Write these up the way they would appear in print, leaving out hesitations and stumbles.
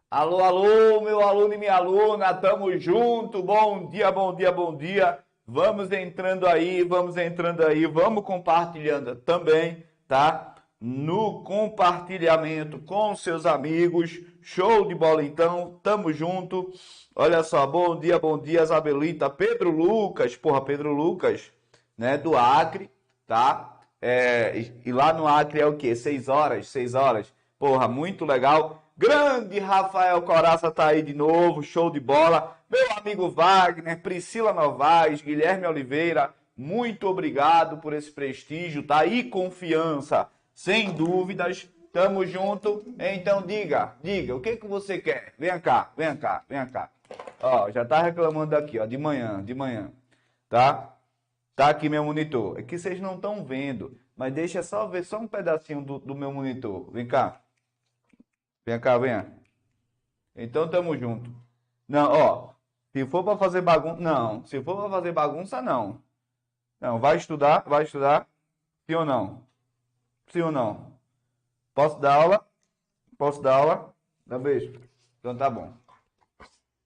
Alô, alô, meu aluno e minha aluna, tamo junto, bom dia, bom dia, bom dia. Vamos entrando aí, vamos compartilhando também, tá? No compartilhamento com seus amigos. Show de bola então, tamo junto. Olha só, bom dia, Isabelita, Pedro Lucas, porra, Pedro Lucas, né, do Acre, tá? E lá no Acre é o quê? 6 horas, 6 horas. Porra, muito legal. Grande Rafael Coraça tá aí de novo, show de bola. Meu amigo Wagner, Priscila Novaes, Guilherme Oliveira, muito obrigado por esse prestígio, tá? E confiança, sem dúvidas. Tamo junto. Então diga, o que que você quer? Vem cá, vem cá, vem cá. Ó, já tá reclamando aqui, ó, de manhã, tá? Tá aqui meu monitor. É que vocês não estão vendo, mas deixa só ver só um pedacinho do meu monitor. Vem cá. Vem cá, venha. Então tamo junto. Não, ó. Se for para fazer bagunça, não. Se for para fazer bagunça, não. Não, vai estudar, vai estudar. Sim ou não? Sim ou não? Posso dar aula? Posso dar aula? Dá beijo. Então tá bom.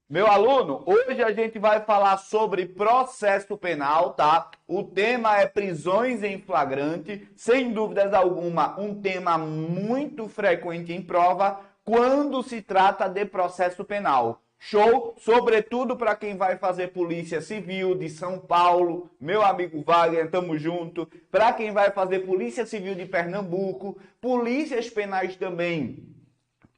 Meu aluno, hoje a gente vai falar sobre processo penal, tá? O tema é prisões em flagrante, sem dúvidas alguma, um tema muito frequente em prova quando se trata de processo penal. Show? Sobretudo para quem vai fazer Polícia Civil de São Paulo, meu amigo Wagner, tamo junto. Para quem vai fazer Polícia Civil de Pernambuco, polícias penais também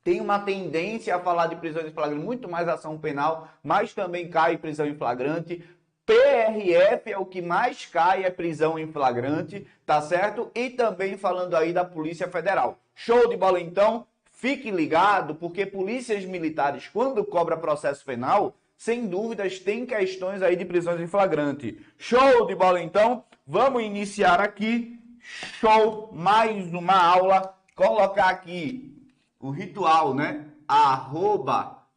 tem uma tendência a falar de prisão em flagrante, muito mais ação penal, mas também cai prisão em flagrante. PRF é o que mais cai, é prisão em flagrante, tá certo? E também falando aí da Polícia Federal. Show de bola então? Fique ligado, porque polícias militares, quando cobra processo penal, sem dúvidas tem questões aí de prisões em flagrante. Show de bola então? Vamos iniciar aqui. Show, mais uma aula. Colocar aqui o ritual, né?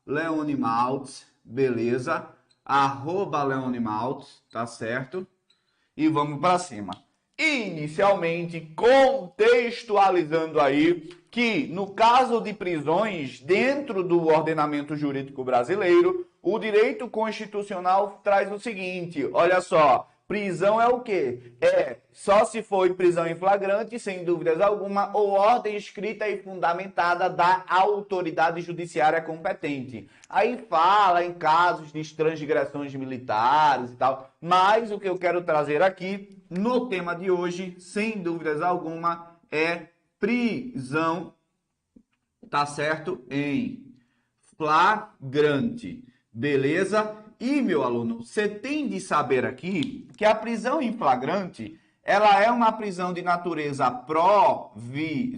@Leone Maltz, beleza? @Leone Maltz, tá certo? E vamos para cima. Inicialmente, contextualizando aí que, no caso de prisões dentro do ordenamento jurídico brasileiro, o direito constitucional traz o seguinte, olha só, prisão é o quê? É só se for prisão em flagrante, sem dúvidas alguma, ou ordem escrita e fundamentada da autoridade judiciária competente. Aí fala em casos de transgressões militares e tal, mas o que eu quero trazer aqui no tema de hoje, sem dúvidas alguma, é prisão, tá certo? Em flagrante, beleza? E, meu aluno, você tem de saber aqui que a prisão em flagrante, ela é uma prisão de natureza provisória,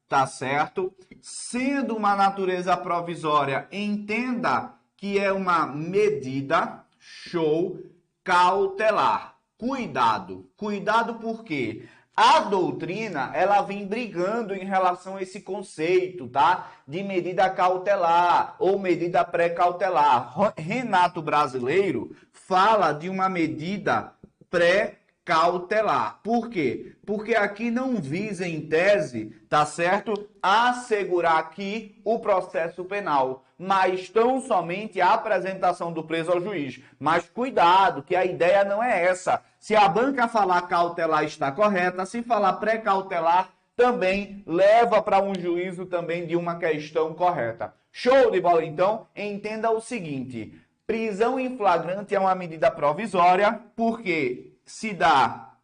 tá certo? Sendo uma natureza provisória, entenda que é uma medida, show, cautelar. Cuidado, cuidado por quê? A doutrina, ela vem brigando em relação a esse conceito, tá? De medida cautelar ou medida pré-cautelar. Renato Brasileiro fala de uma medida pré-cautelar. Por quê? Porque aqui não visa, em tese, tá certo? Assegurar aqui o processo penal, mas tão somente a apresentação do preso ao juiz. Mas cuidado, que a ideia não é essa. Se a banca falar cautelar está correta, se falar pré-cautelar também leva para um juízo também de uma questão correta. Show de bola então? Entenda o seguinte, prisão em flagrante é uma medida provisória porque se dá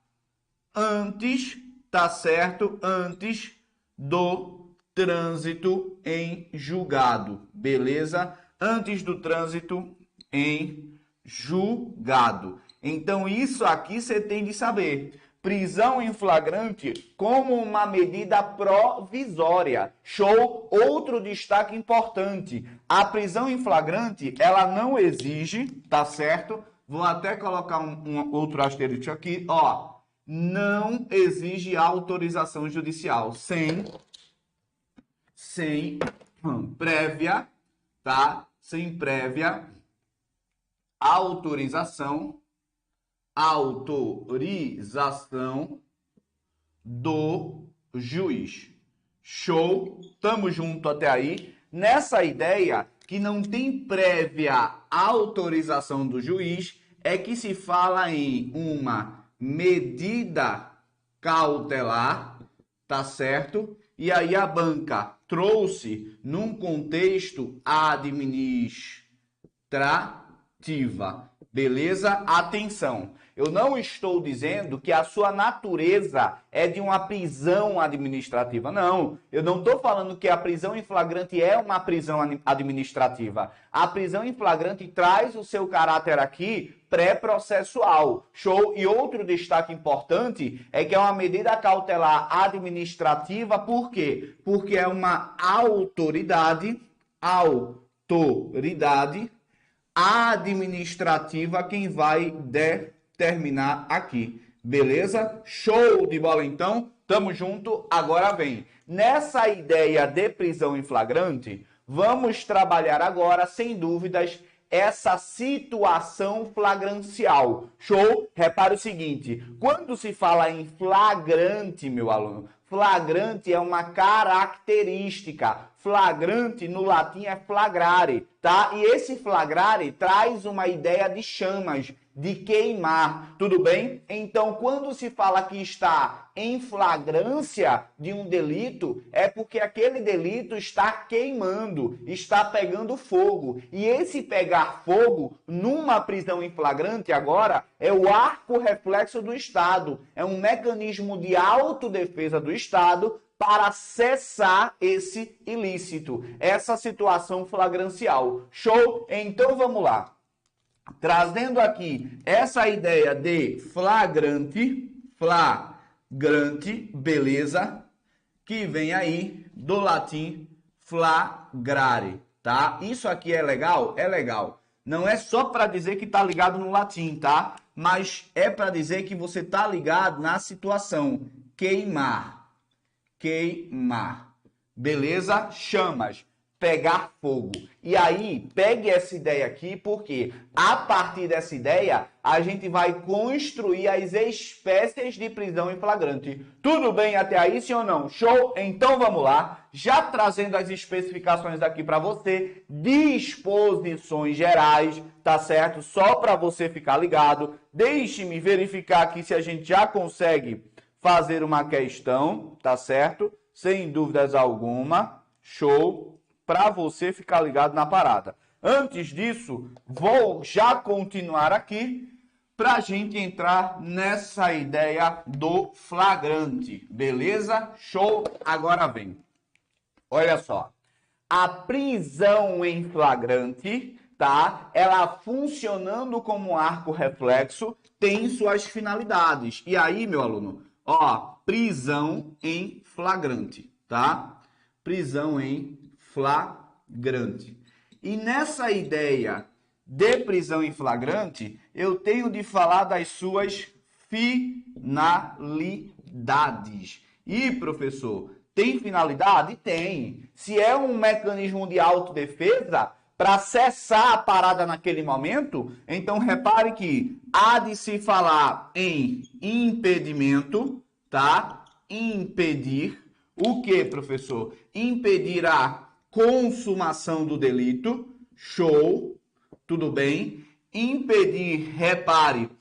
antes, tá certo? Antes do trânsito em julgado, beleza? Antes do trânsito em julgado. Então, isso aqui você tem de saber. Prisão em flagrante como uma medida provisória. Show? Outro destaque importante. A prisão em flagrante, ela não exige, tá certo? Vou até colocar um outro asterisco aqui, ó. Não exige autorização judicial. Sem prévia, tá? Sem prévia autorização do juiz. Show? Tamo junto até aí. Nessa ideia que não tem prévia autorização do juiz, é que se fala em uma medida cautelar, tá certo? E aí a banca trouxe num contexto administrativa. Beleza? Atenção, eu não estou dizendo que a sua natureza é de uma prisão administrativa. Não, eu não estou falando que a prisão em flagrante é uma prisão administrativa. A prisão em flagrante traz o seu caráter aqui pré-processual. Show? E outro destaque importante é que é uma medida cautelar administrativa. Por quê? Porque é uma autoridade administrativa quem vai determinar aqui. Beleza? Show de bola então? Tamo junto? Agora vem. Nessa ideia de prisão em flagrante, vamos trabalhar agora, sem dúvidas, essa situação flagrancial. Show? Repare o seguinte, quando se fala em flagrante, meu aluno, flagrante é uma característica. Flagrante no latim é flagrare, tá? E esse flagrare traz uma ideia de chamas, de queimar, tudo bem? Então, quando se fala que está em flagrância de um delito, é porque aquele delito está queimando, está pegando fogo. E esse pegar fogo, numa prisão em flagrante agora, é o arco reflexo do Estado. É um mecanismo de autodefesa do Estado para cessar esse ilícito, essa situação flagrancial. Show? Então, vamos lá. Trazendo aqui essa ideia de flagrante, beleza? Que vem aí do latim flagrare, tá? Isso aqui é legal? É legal. Não é só para dizer que tá ligado no latim, tá? Mas é para dizer que você tá ligado na situação queimar. Beleza? Chamas. Pegar fogo. E aí, pegue essa ideia aqui, porque a partir dessa ideia, a gente vai construir as espécies de prisão em flagrante. Tudo bem até aí, sim ou não? Show? Então vamos lá. Já trazendo as especificações aqui para você, disposições gerais, tá certo? Só para você ficar ligado. Deixe-me verificar aqui se a gente já consegue fazer uma questão, tá certo? Sem dúvidas alguma. Show? Para você ficar ligado na parada. Antes disso, vou já continuar aqui para a gente entrar nessa ideia do flagrante. Beleza? Show? Agora vem. Olha só. A prisão em flagrante, tá? Ela funcionando como arco reflexo, tem suas finalidades. E aí, meu aluno, ó, prisão em flagrante, tá? Prisão em flagrante. E nessa ideia de prisão em flagrante, eu tenho de falar das suas finalidades. E, professor, tem finalidade? Tem. Se é um mecanismo de autodefesa, para cessar a parada naquele momento, então repare que há de se falar em impedimento, tá? Impedir. O que, professor? Impedir a consumação do delito, show, tudo bem. Impedir, repare,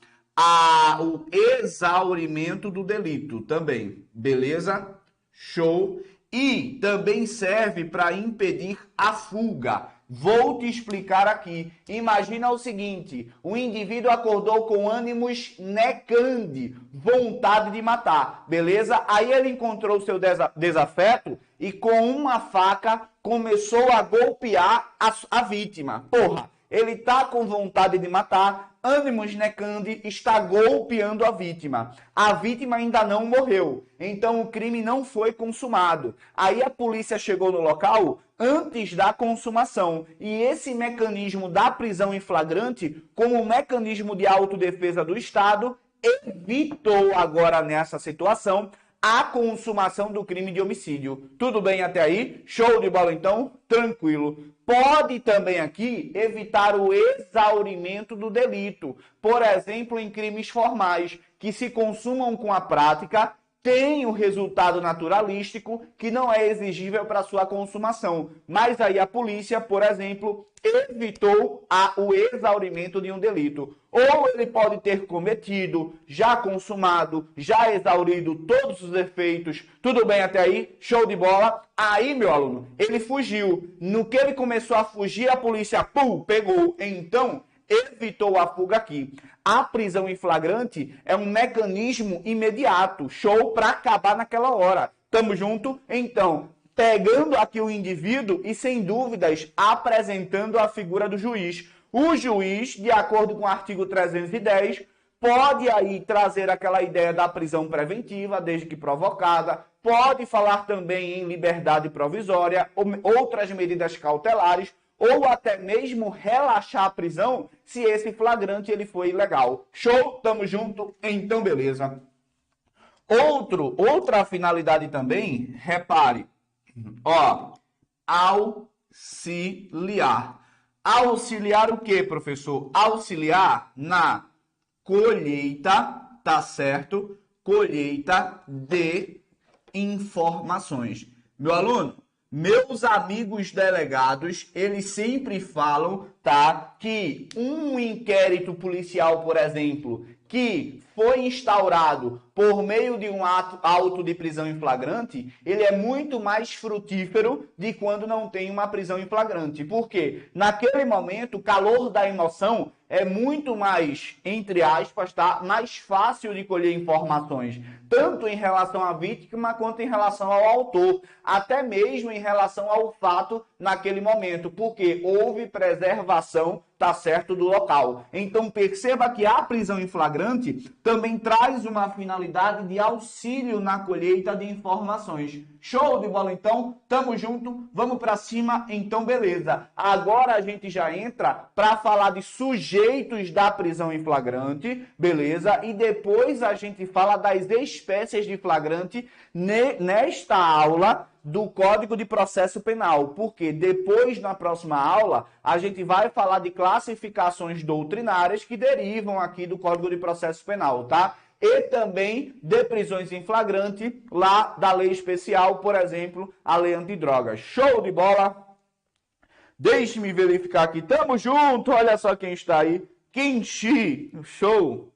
o exaurimento do delito também, beleza? Show. E também serve para impedir a fuga. Vou te explicar aqui. Imagina o seguinte, o indivíduo acordou com ânimos necandi, vontade de matar, beleza? Aí ele encontrou seu desafeto e com uma faca começou a golpear a vítima. Porra, ele tá com vontade de matar, ânimos necandi, está golpeando a vítima. A vítima ainda não morreu, então o crime não foi consumado. Aí a polícia chegou no local antes da consumação. E esse mecanismo da prisão em flagrante, como mecanismo de autodefesa do Estado, evitou agora nessa situação a consumação do crime de homicídio. Tudo bem até aí? Show de bola então? Tranquilo. Pode também aqui evitar o exaurimento do delito. Por exemplo, em crimes formais, que se consumam com a prática tem um resultado naturalístico que não é exigível para sua consumação. Mas aí a polícia, por exemplo, evitou o exaurimento de um delito. Ou ele pode ter cometido, já consumado, já exaurido todos os efeitos. Tudo bem até aí? Show de bola? Aí, meu aluno, ele fugiu. No que ele começou a fugir, a polícia, pegou. Então, evitou a fuga aqui. A prisão em flagrante é um mecanismo imediato, show, para acabar naquela hora. Tamo junto? Então, pegando aqui o indivíduo e, sem dúvidas, apresentando a figura do juiz. O juiz, de acordo com o artigo 310, pode aí trazer aquela ideia da prisão preventiva, desde que provocada, pode falar também em liberdade provisória, outras medidas cautelares, ou até mesmo relaxar a prisão se esse flagrante ele foi ilegal. Show? Tamo junto? Então, beleza. Outra finalidade também, repare, auxiliar. Auxiliar o quê, professor? Auxiliar na colheita, tá certo? Colheita de informações. Meu aluno, meus amigos delegados, eles sempre falam, tá, que um inquérito policial, por exemplo, que foi instaurado por meio de um auto de prisão em flagrante, ele é muito mais frutífero de quando não tem uma prisão em flagrante. Por quê? Naquele momento, o calor da emoção é muito mais, entre aspas, tá, mais fácil de colher informações, tanto em relação à vítima quanto em relação ao autor, até mesmo em relação ao fato naquele momento, porque houve preservação, tá certo, do local. Então perceba que a prisão em flagrante também traz uma finalidade de auxílio na colheita de informações. Show de bola, então? Tamo junto, vamos para cima, então beleza. Agora a gente já entra para falar de sujeitos da prisão em flagrante, beleza? E depois a gente fala das espécies de flagrante nesta aula do Código de Processo Penal, porque depois, na próxima aula, a gente vai falar de classificações doutrinárias que derivam aqui do Código de Processo Penal, tá? E também de prisões em flagrante, lá da lei especial, por exemplo, a lei antidrogas. Show de bola? Deixe-me verificar aqui, tamo junto, olha só quem está aí. Kenshi, show.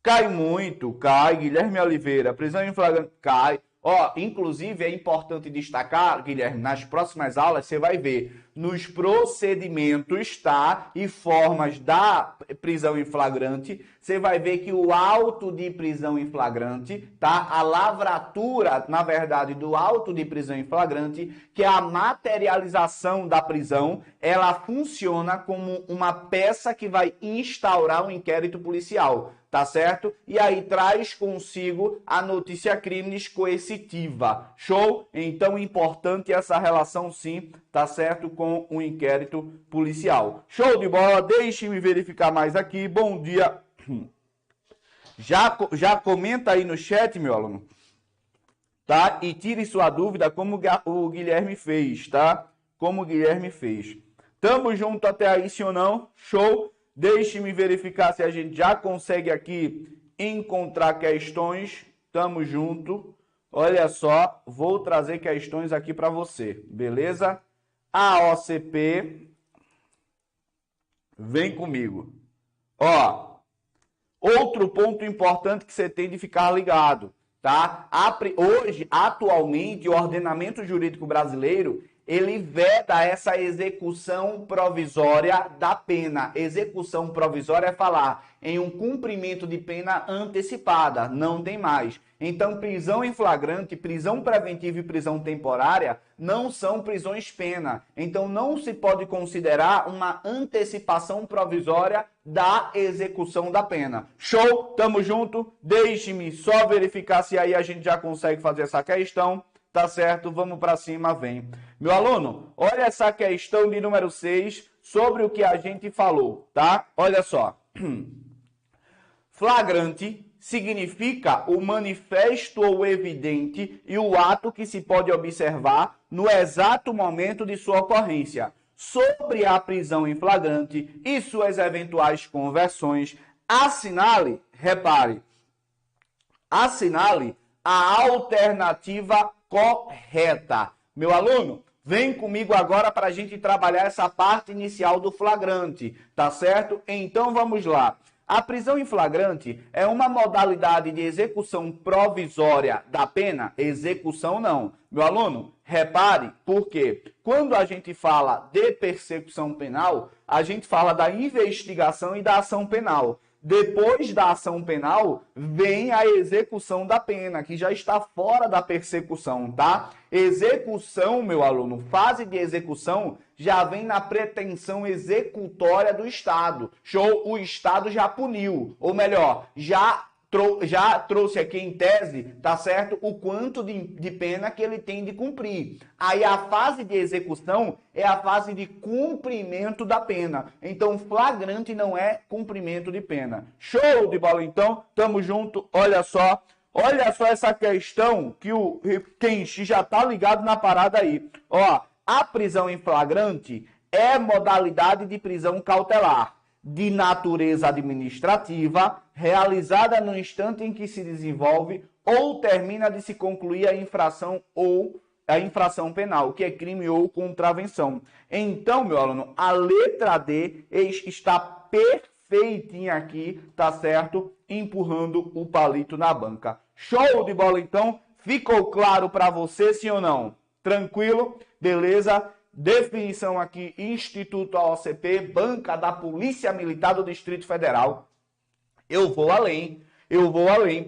Cai muito, cai. Guilherme Oliveira, prisão em flagrante, cai. Inclusive é importante destacar, Guilherme, nas próximas aulas você vai ver nos procedimentos, tá? E formas da prisão em flagrante, você vai ver que o auto de prisão em flagrante, tá? A lavratura, na verdade, do auto de prisão em flagrante, que é a materialização da prisão, ela funciona como uma peça que vai instaurar um inquérito policial. Tá certo? E aí traz consigo a notícia crimes coercitiva. Show? Então, importante essa relação, sim, tá certo? Com o inquérito policial. Show de bola? Deixe-me verificar mais aqui. Bom dia. Já comenta aí no chat, meu aluno. Tá? E tire sua dúvida como o Guilherme fez, tá? Como o Guilherme fez. Tamo junto até aí, sim ou não? Show? Deixe-me verificar se a gente já consegue aqui encontrar questões. Tamo junto. Olha só, vou trazer questões aqui para você, beleza? A OCP, vem comigo. Outro ponto importante que você tem de ficar ligado, tá? Hoje, atualmente, o ordenamento jurídico brasileiro, ele veda essa execução provisória da pena. Execução provisória é falar em um cumprimento de pena antecipada, não tem mais. Então, prisão em flagrante, prisão preventiva e prisão temporária não são prisões pena. Então, não se pode considerar uma antecipação provisória da execução da pena. Show? Tamo junto? Deixe-me só verificar se aí a gente já consegue fazer essa questão. Tá certo? Vamos para cima, vem. Meu aluno, olha essa questão de número 6 sobre o que a gente falou, tá? Olha só. Flagrante significa o manifesto ou evidente e o ato que se pode observar no exato momento de sua ocorrência. Sobre a prisão em flagrante e suas eventuais conversões, assinale, repare, assinale a alternativa correta. Meu aluno, vem comigo agora para a gente trabalhar essa parte inicial do flagrante, tá certo? Então vamos lá. A prisão em flagrante é uma modalidade de execução provisória da pena? Execução não. Meu aluno, repare, porque quando a gente fala de persecução penal, a gente fala da investigação e da ação penal. Depois da ação penal, vem a execução da pena, que já está fora da persecução, tá? Execução, meu aluno, fase de execução já vem na pretensão executória do Estado. Show? O Estado já puniu, ou melhor, já trouxe aqui em tese, tá certo, o quanto de pena que ele tem de cumprir. Aí a fase de execução é a fase de cumprimento da pena. Então, flagrante não é cumprimento de pena. Show de bola, então? Tamo junto. Olha só essa questão que o Kenshi já tá ligado na parada aí. Ó, a prisão em flagrante é modalidade de prisão cautelar de natureza administrativa, realizada no instante em que se desenvolve ou termina de se concluir a infração ou a infração penal, que é crime ou contravenção. Então, meu aluno, a letra D está perfeitinha aqui, tá certo? Empurrando o palito na banca. Show de bola, então? Ficou claro para você, sim ou não? Tranquilo? Beleza? Definição aqui, Instituto AOCP, Banca da Polícia Militar do Distrito Federal. Eu vou além,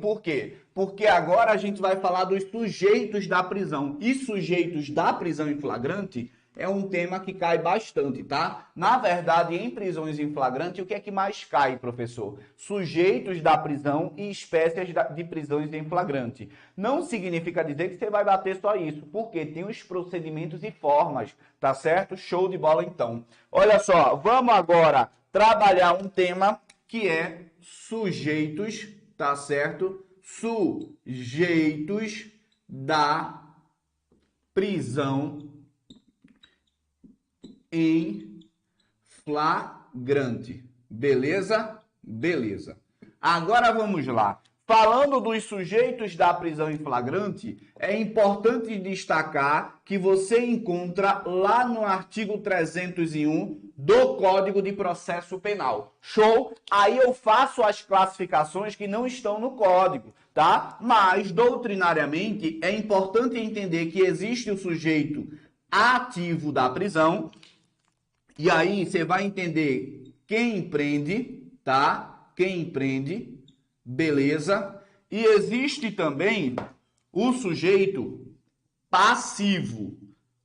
por quê? Porque agora a gente vai falar dos sujeitos da prisão. E sujeitos da prisão em flagrante é um tema que cai bastante, tá? Na verdade, em prisões em flagrante, o que é que mais cai, professor? Sujeitos da prisão e espécies de prisões em flagrante. Não significa dizer que você vai bater só isso, porque tem os procedimentos e formas, tá certo? Show de bola, então. Olha só, vamos agora trabalhar um tema que é sujeitos, tá certo? Sujeitos da prisão em flagrante. Beleza? Beleza. Agora vamos lá. Falando dos sujeitos da prisão em flagrante, é importante destacar que você encontra lá no artigo 301 do Código de Processo Penal. Show? Aí eu faço as classificações que não estão no código, tá? Mas, doutrinariamente, é importante entender que existe o sujeito ativo da prisão. E aí você vai entender quem prende, tá? Quem prende, beleza? E existe também o sujeito passivo.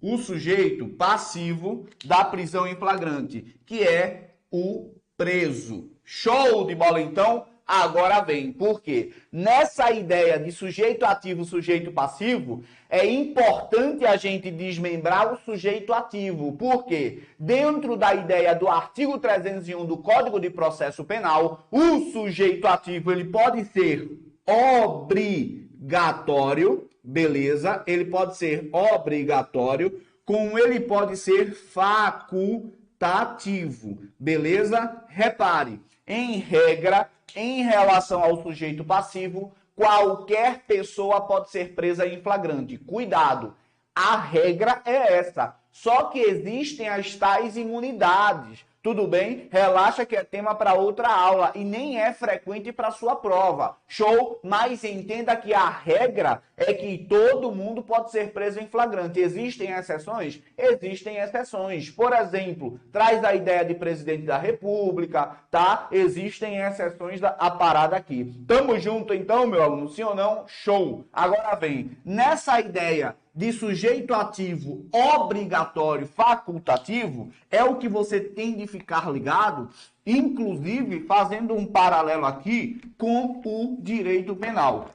O sujeito passivo da prisão em flagrante, que é o preso. Show de bola, então? Agora vem. Por quê? Nessa ideia de sujeito ativo, sujeito passivo, é importante a gente desmembrar o sujeito ativo. Por quê? Dentro da ideia do artigo 301 do Código de Processo Penal, o sujeito ativo ele pode ser obrigatório, beleza? Ele pode ser obrigatório, como ele pode ser facultativo, beleza? Repare, em regra, em relação ao sujeito passivo, qualquer pessoa pode ser presa em flagrante. Cuidado, a regra é essa. Só que existem as tais imunidades. Tudo bem? Relaxa que é tema para outra aula e nem é frequente para sua prova. Show? Mas entenda que a regra é que todo mundo pode ser preso em flagrante. Existem exceções? Existem exceções. Por exemplo, traz a ideia de presidente da República, tá? Existem exceções a parada aqui. Tamo junto então, meu aluno? Sim ou não? Show! Agora vem, nessa ideia de sujeito ativo obrigatório facultativo, é o que você tem de ficar ligado, inclusive fazendo um paralelo aqui com o direito penal,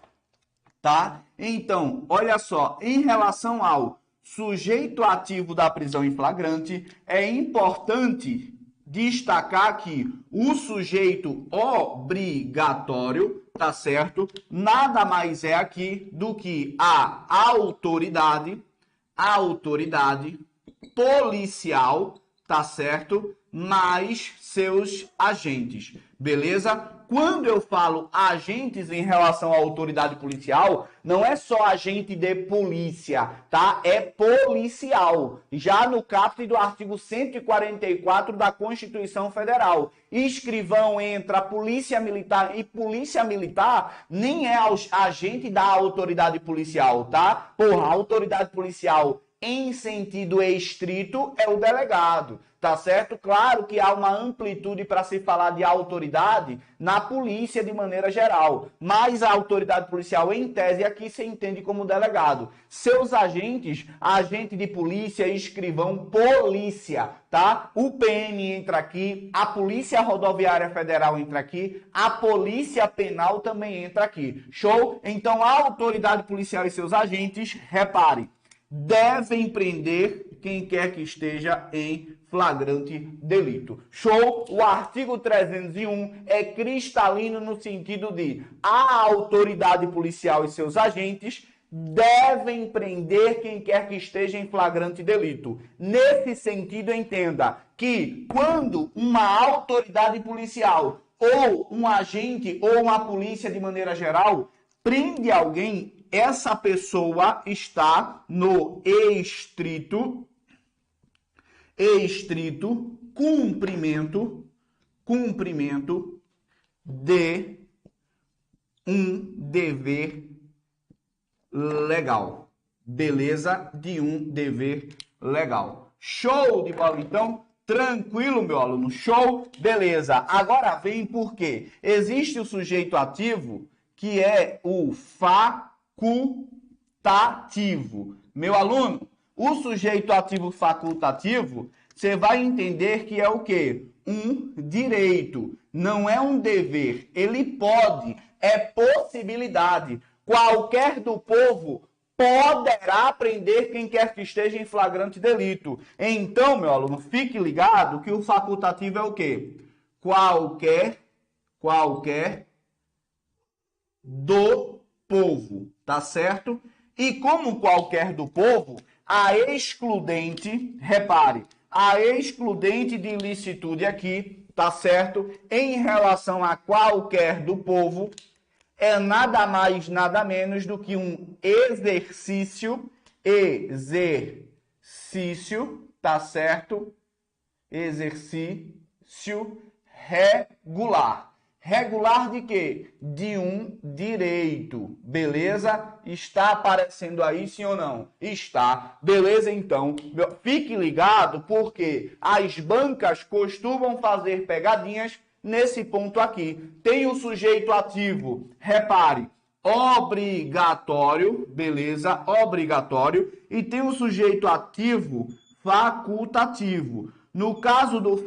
tá? Então, olha só, em relação ao sujeito ativo da prisão em flagrante, é importante destacar que o sujeito obrigatório, tá certo? Nada mais é aqui do que a autoridade policial, tá certo? Mais seus agentes, beleza? Quando eu falo agentes em relação à autoridade policial, não é só agente de polícia, tá? É policial. Já no caput do artigo 144 da Constituição Federal. Escrivão entra polícia militar e polícia militar nem é agente da autoridade policial, tá? Porra, a autoridade policial em sentido estrito é o delegado, tá certo? Claro que há uma amplitude para se falar de autoridade na polícia de maneira geral, mas a autoridade policial em tese aqui se entende como delegado. Seus agentes, agente de polícia, escrivão, polícia, tá? O PM entra aqui, a Polícia Rodoviária Federal entra aqui, a Polícia Penal também entra aqui. Show? Então a autoridade policial e seus agentes, repare, devem prender quem quer que esteja em flagrante delito. Show? O artigo 301 é cristalino no sentido de a autoridade policial e seus agentes devem prender quem quer que esteja em flagrante delito. Nesse sentido, entenda que quando uma autoridade policial ou um agente ou uma polícia de maneira geral prende alguém, essa pessoa está no estrito cumprimento de um dever legal. Beleza? De um dever legal. Show de bola, então? Tranquilo, meu aluno? Show? Beleza. Agora vem por quê? Existe o sujeito ativo, que é o facultativo. Meu aluno, o sujeito ativo facultativo, você vai entender que é o quê? Um direito, não é um dever. Ele pode, é possibilidade. Qualquer do povo poderá prender quem quer que esteja em flagrante delito. Então, meu aluno, fique ligado que o facultativo é o quê? Qualquer do povo, tá certo? E como qualquer do povo, a excludente, repare, a excludente de ilicitude aqui, tá certo? Em relação a qualquer do povo, é nada mais, nada menos do que um exercício, tá certo? Exercício regular. Regular de quê? De um direito. Beleza? Está aparecendo aí, sim ou não? Está. Beleza, então. Fique ligado, porque as bancas costumam fazer pegadinhas nesse ponto aqui. Tem o sujeito ativo, repare, obrigatório, beleza? Obrigatório. E tem o sujeito ativo facultativo. No caso do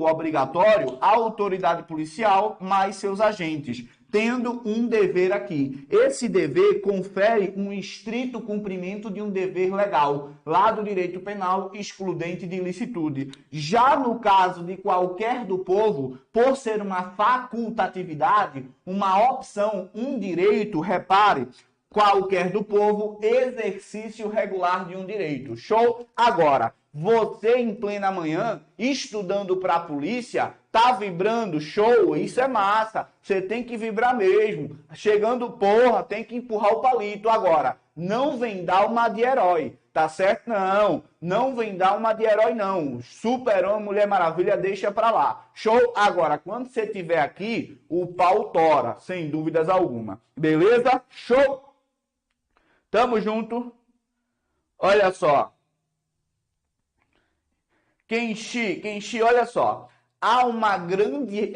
obrigatório, a autoridade policial mais seus agentes, tendo um dever aqui. Esse dever confere um estrito cumprimento de um dever legal, lá do direito penal, excludente de ilicitude. Já no caso de qualquer do povo, por ser uma facultatividade, uma opção, um direito, repare, qualquer do povo, exercício regular de um direito. Show? Agora, você em plena manhã, estudando para a polícia, tá vibrando, show, isso é massa. Você tem que vibrar mesmo. Chegando, porra, tem que empurrar o palito. Agora, não vem dar uma de herói, tá certo? Não vem dar uma de herói, não. Super-Homem, Mulher Maravilha, deixa pra lá. Show? Agora, quando você tiver aqui, o pau tora, sem dúvidas alguma. Beleza? Show? Tamo junto. Olha só. Kenshi, olha só. Há uma grande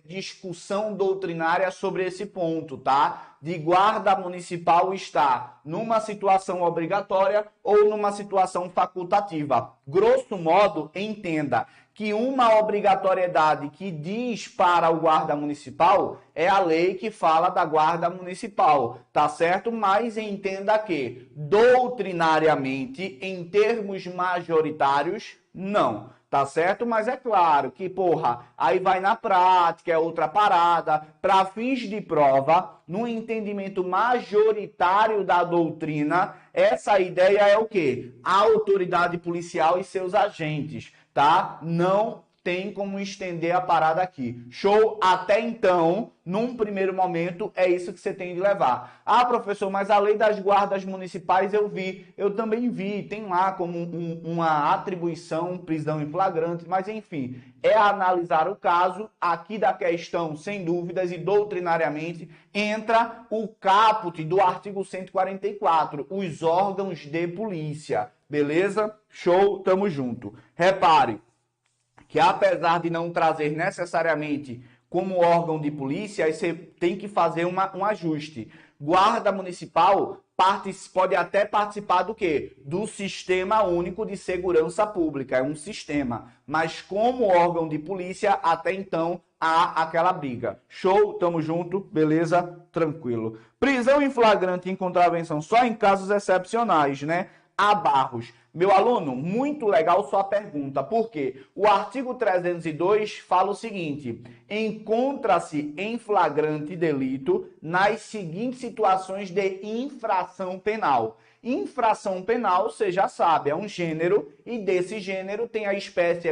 discussão doutrinária sobre esse ponto, tá? De guarda municipal estar numa situação obrigatória ou numa situação facultativa. Grosso modo, entenda que uma obrigatoriedade que diz para o guarda municipal é a lei que fala da guarda municipal, tá certo? Mas entenda que, doutrinariamente, em termos majoritários, não, tá certo? Mas é claro que, porra, aí vai na prática, é outra parada. Para fins de prova, no entendimento majoritário da doutrina, essa ideia é o quê? A autoridade policial e seus agentes, tá? Não tem como estender a parada aqui. Show? Até então, num primeiro momento, é isso que você tem de levar. Ah, professor, mas a lei das guardas municipais eu também vi, tem lá como uma atribuição, prisão em flagrante, mas enfim, é analisar o caso. Aqui da questão, sem dúvidas, e doutrinariamente, entra o caput do artigo 144, os órgãos de polícia. Beleza? Show? Tamo junto. Repare que apesar de não trazer necessariamente como órgão de polícia, aí você tem que fazer um ajuste. Guarda Municipal pode até participar do quê? Do Sistema Único de Segurança Pública, é um sistema. Mas como órgão de polícia, até então, há aquela briga. Show? Tamo junto? Beleza? Tranquilo. Prisão em flagrante em contravenção só em casos excepcionais, né? A Barros. Meu aluno, muito legal sua pergunta, porque o artigo 302 fala o seguinte: encontra-se em flagrante delito nas seguintes situações de infração penal. Infração penal, você já sabe, é um gênero, e desse gênero tem a espécie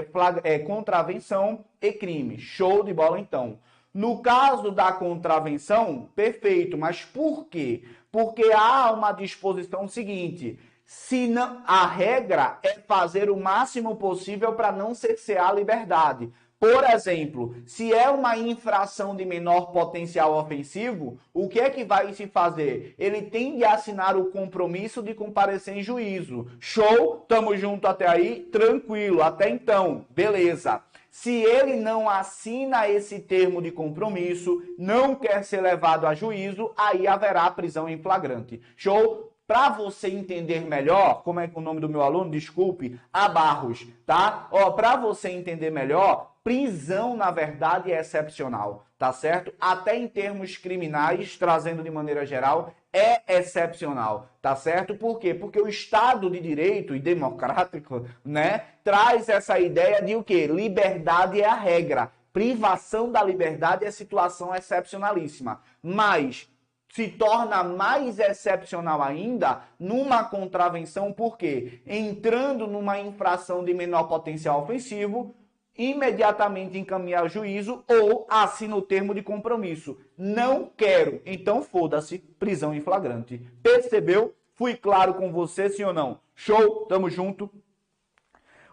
contravenção e crime. Show de bola, então. No caso da contravenção, perfeito, mas por quê? Porque há uma disposição seguinte: se não, a regra é fazer o máximo possível para não cercear a liberdade. Por exemplo, se é uma infração de menor potencial ofensivo, o que é que vai se fazer? Ele tem de assinar o compromisso de comparecer em juízo. Show? Tamo junto até aí? Tranquilo. Até então, beleza. Se ele não assina esse termo de compromisso, não quer ser levado a juízo, aí haverá prisão em flagrante. Show? Para você entender melhor, como é o nome do meu aluno? Desculpe, a Barros, tá? Ó, para você entender melhor, prisão, na verdade, é excepcional, tá certo? Até em termos criminais, trazendo de maneira geral, é excepcional, tá certo? Por quê? Porque o Estado de Direito e democrático, né, traz essa ideia de o quê? Liberdade é a regra. Privação da liberdade é situação excepcionalíssima. Mas se torna mais excepcional ainda numa contravenção, por quê? Entrando numa infração de menor potencial ofensivo, imediatamente encaminhar ao juízo ou assina o termo de compromisso. Não quero, então foda-se, prisão em flagrante. Percebeu? Fui claro com você, sim ou não? Show? Tamo junto?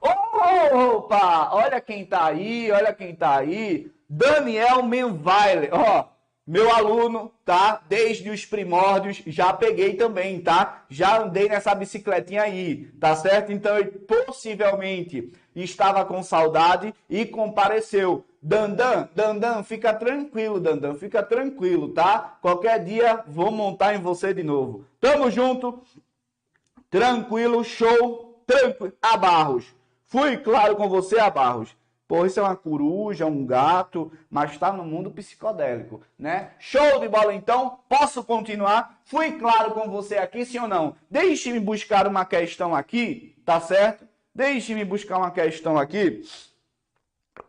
Opa! Olha quem tá aí, olha quem tá aí. Daniel Menweiler, ó. Meu aluno, tá? Desde os primórdios, já peguei também, tá? Já andei nessa bicicletinha aí, tá certo? Então, ele possivelmente estava com saudade e compareceu. Dandan, fica tranquilo, Dandan, fica tranquilo, tá? Qualquer dia, vou montar em você de novo. Tamo junto, tranquilo, show, tranquilo. Barros, fui claro com você, Barros. Pô, isso é uma coruja, um gato, mas está no mundo psicodélico, né? Show de bola, então. Posso continuar? Fui claro com você aqui, sim ou não? Deixe-me buscar uma questão aqui, tá certo? Deixe-me buscar uma questão aqui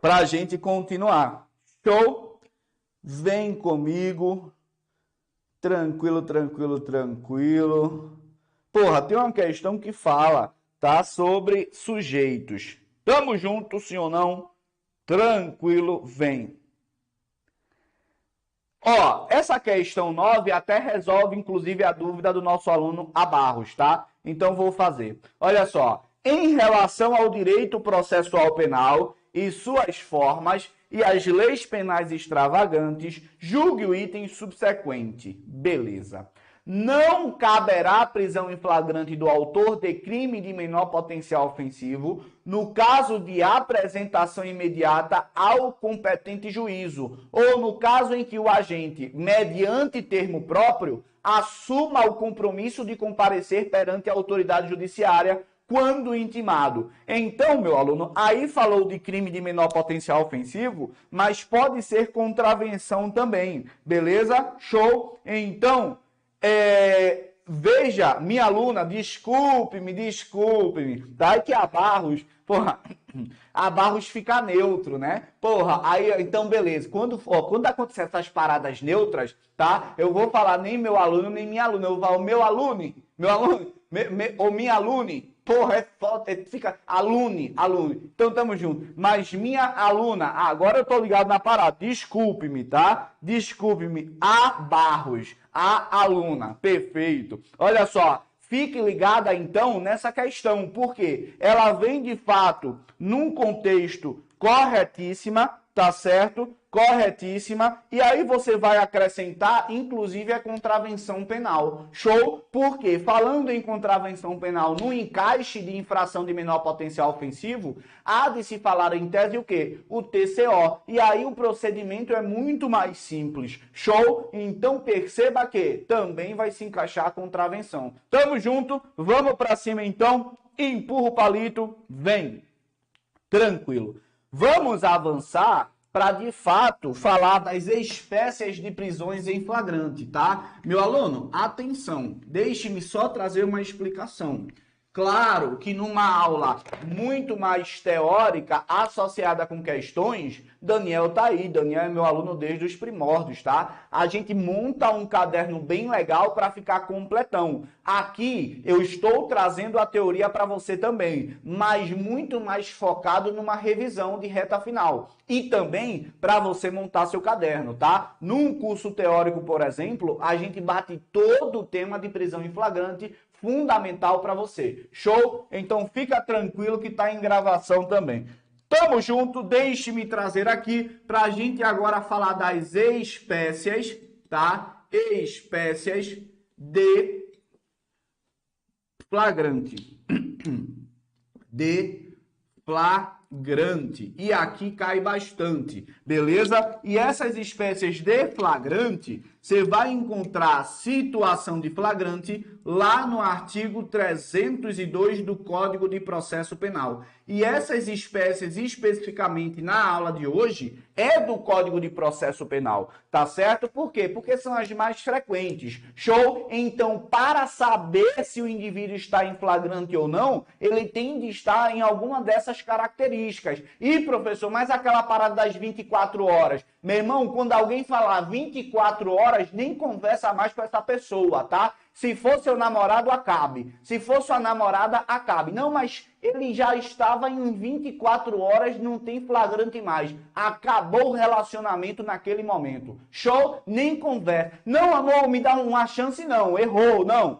para a gente continuar. Show? Vem comigo. Tranquilo. Porra, tem uma questão que fala, tá? Sobre sujeitos. Tamo junto, sim ou não? Tranquilo, vem. Ó, essa questão 9 até resolve, inclusive, a dúvida do nosso aluno Barros, tá? Então, vou fazer. Olha só. Em relação ao direito processual penal e suas formas e as leis penais extravagantes, julgue o item subsequente. Beleza. Não caberá prisão em flagrante do autor de crime de menor potencial ofensivo no caso de apresentação imediata ao competente juízo ou no caso em que o agente, mediante termo próprio, assuma o compromisso de comparecer perante a autoridade judiciária quando intimado. Então, meu aluno, aí falou de crime de menor potencial ofensivo, mas pode ser contravenção também. Beleza? Show? Então, veja, minha aluna, desculpe-me, tá? É que a Barros, porra, a Barros fica neutro, né? Porra, aí, então, beleza. Quando acontecer essas paradas neutras, tá? Eu vou falar nem meu aluno, nem minha aluna. Eu vou falar, meu aluno, ou minha alune, Porra, é foda, fica alune. Então tamo junto. Mas minha aluna, agora eu tô ligado na parada. Desculpe-me, tá? Desculpe-me. A Barros, a aluna. Perfeito. Olha só. Fique ligada, então, nessa questão, porque ela vem, de fato, num contexto corretíssima, tá certo? Corretíssima. E aí você vai acrescentar, inclusive, a contravenção penal. Show? Porque, falando em contravenção penal no encaixe de infração de menor potencial ofensivo, há de se falar em tese o quê? O TCO. E aí o procedimento é muito mais simples. Show? Então perceba que também vai se encaixar a contravenção. Tamo junto? Vamos pra cima então. Empurra o palito. Vem. Tranquilo. Vamos avançar para, de fato, falar das espécies de prisões em flagrante, tá? Meu aluno, atenção, deixe-me só trazer uma explicação. Claro que numa aula muito mais teórica, associada com questões, Daniel tá aí, Daniel é meu aluno desde os primórdios, tá? A gente monta um caderno bem legal para ficar completão. Aqui eu estou trazendo a teoria para você também, mas muito mais focado numa revisão de reta final. E também para você montar seu caderno, tá? Num curso teórico, por exemplo, a gente bate todo o tema de prisão em flagrante, fundamental para você. Show? Então fica tranquilo que está em gravação também. Tamo junto, deixe-me trazer aqui para a gente agora falar das espécies, tá? Espécies de flagrante. De flagrante. E aqui cai bastante, beleza? E essas espécies de flagrante, você vai encontrar situação de flagrante lá no artigo 302 do Código de Processo Penal. E essas espécies, especificamente na aula de hoje, é do Código de Processo Penal, tá certo? Por quê? Porque são as mais frequentes. Show? Então, para saber se o indivíduo está em flagrante ou não, ele tem de estar em alguma dessas características. E, professor, mas aquela parada das 24 horas? Meu irmão, quando alguém falar 24 horas, nem conversa mais com essa pessoa, tá? Se for seu namorado, acabe. Se for sua namorada, acabe. Não, mas ele já estava em 24 horas, não tem flagrante mais. Acabou o relacionamento naquele momento. Show? Nem conversa. Não, amor, me dá uma chance, não. Errou, não.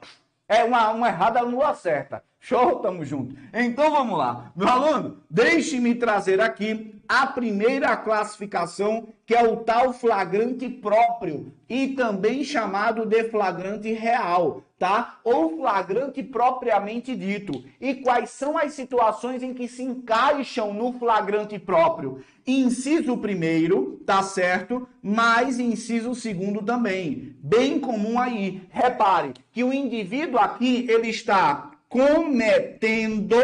É uma errada, não acerta. Show? Tamo junto. Então vamos lá. Meu aluno, deixe-me trazer aqui a primeira classificação, que é o tal flagrante próprio e também chamado de flagrante real, tá? Ou flagrante propriamente dito. E quais são as situações em que se encaixam no flagrante próprio? Inciso primeiro, tá certo? Mas inciso segundo também. Bem comum aí. Repare que o indivíduo aqui, ele está cometendo,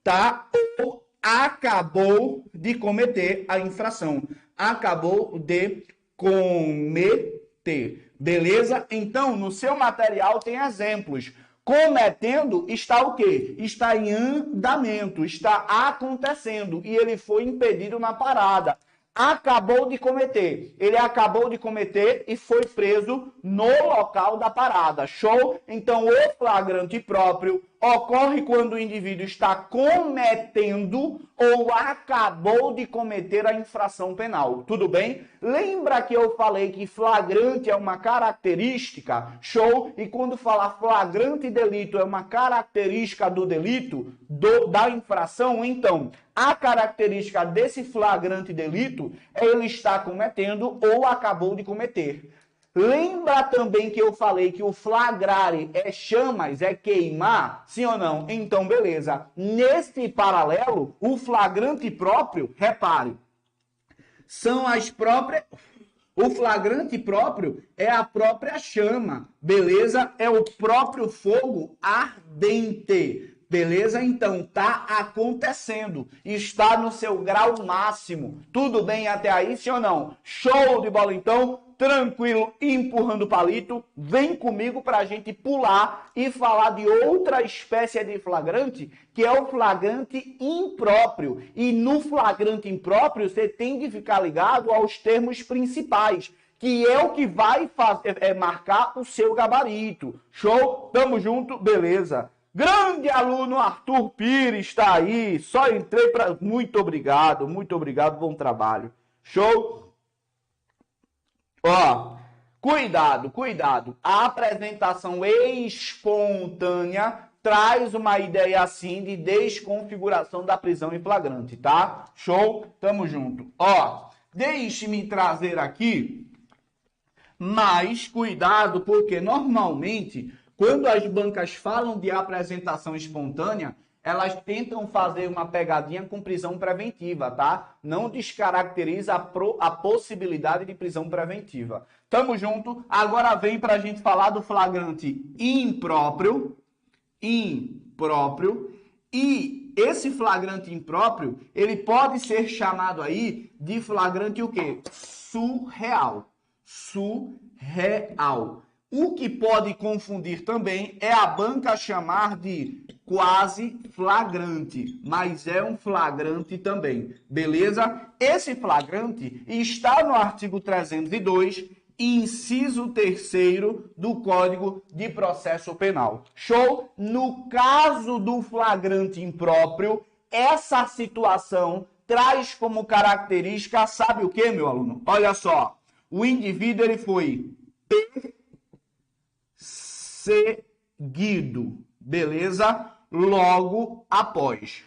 tá? Ou acabou de cometer a infração. Acabou de cometer. Beleza? Então, no seu material tem exemplos. Cometendo está o quê? Está em andamento, está acontecendo e ele foi impedido na parada. Acabou de cometer. Ele acabou de cometer e foi preso no local da parada. Show? Então, o flagrante próprio ocorre quando o indivíduo está cometendo ou acabou de cometer a infração penal. Tudo bem? Lembra que eu falei que flagrante é uma característica? Show? E quando falar flagrante delito é uma característica do delito, da infração, então, a característica desse flagrante delito é ele estar cometendo ou acabou de cometer. Lembra também que eu falei que o flagrare é chamas, é queimar? Sim ou não? Então, beleza. Nesse paralelo, o flagrante próprio, repare, são as próprias... O flagrante próprio é a própria chama, beleza? É o próprio fogo ardente. Beleza? Então, tá acontecendo. Está no seu grau máximo. Tudo bem até aí, sim ou não? Show de bola, então. Tranquilo, empurrando o palito. Vem comigo para a gente pular e falar de outra espécie de flagrante, que é o flagrante impróprio. E no flagrante impróprio, você tem de ficar ligado aos termos principais, que é o que vai marcar o seu gabarito. Show? Tamo junto? Beleza. Grande aluno Arthur Pires está aí. Só entrei para... Muito obrigado, bom trabalho. Show? Ó, cuidado. A apresentação espontânea traz uma ideia assim de desconfiguração da prisão em flagrante, tá? Show? Tamo junto. Ó, deixe-me trazer aqui mais cuidado, porque normalmente, quando as bancas falam de apresentação espontânea, elas tentam fazer uma pegadinha com prisão preventiva, tá? Não descaracteriza a possibilidade de prisão preventiva. Tamo junto. Agora vem pra gente falar do flagrante impróprio. E esse flagrante impróprio, ele pode ser chamado aí de flagrante o quê? Surreal. O que pode confundir também é a banca chamar de quase flagrante, mas é um flagrante também, beleza? Esse flagrante está no artigo 302, inciso 3º do Código de Processo Penal. Show? No caso do flagrante impróprio, essa situação traz como característica, sabe o que, meu aluno? Olha só, o indivíduo ele foi perseguido, beleza? Logo após,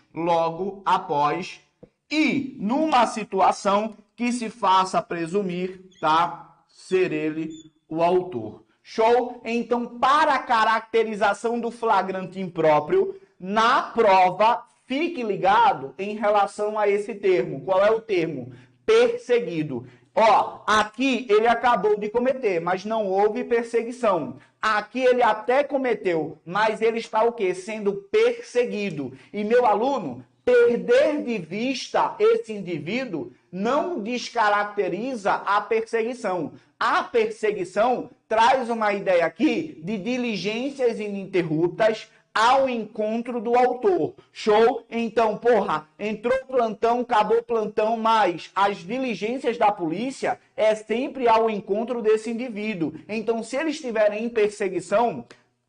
e numa situação que se faça presumir, tá? Ser ele o autor. Show? Então, para a caracterização do flagrante impróprio, na prova, fique ligado em relação a esse termo. Qual é o termo? Perseguido. Ó, aqui ele acabou de cometer, mas não houve perseguição. Aqui ele até cometeu, mas ele está o quê? Sendo perseguido. E meu aluno, perder de vista esse indivíduo não descaracteriza a perseguição. A perseguição traz uma ideia aqui de diligências ininterruptas ao encontro do autor. Show? Então, porra, entrou plantão, acabou plantão, mas as diligências da polícia é sempre ao encontro desse indivíduo. Então, se eles estiverem em perseguição,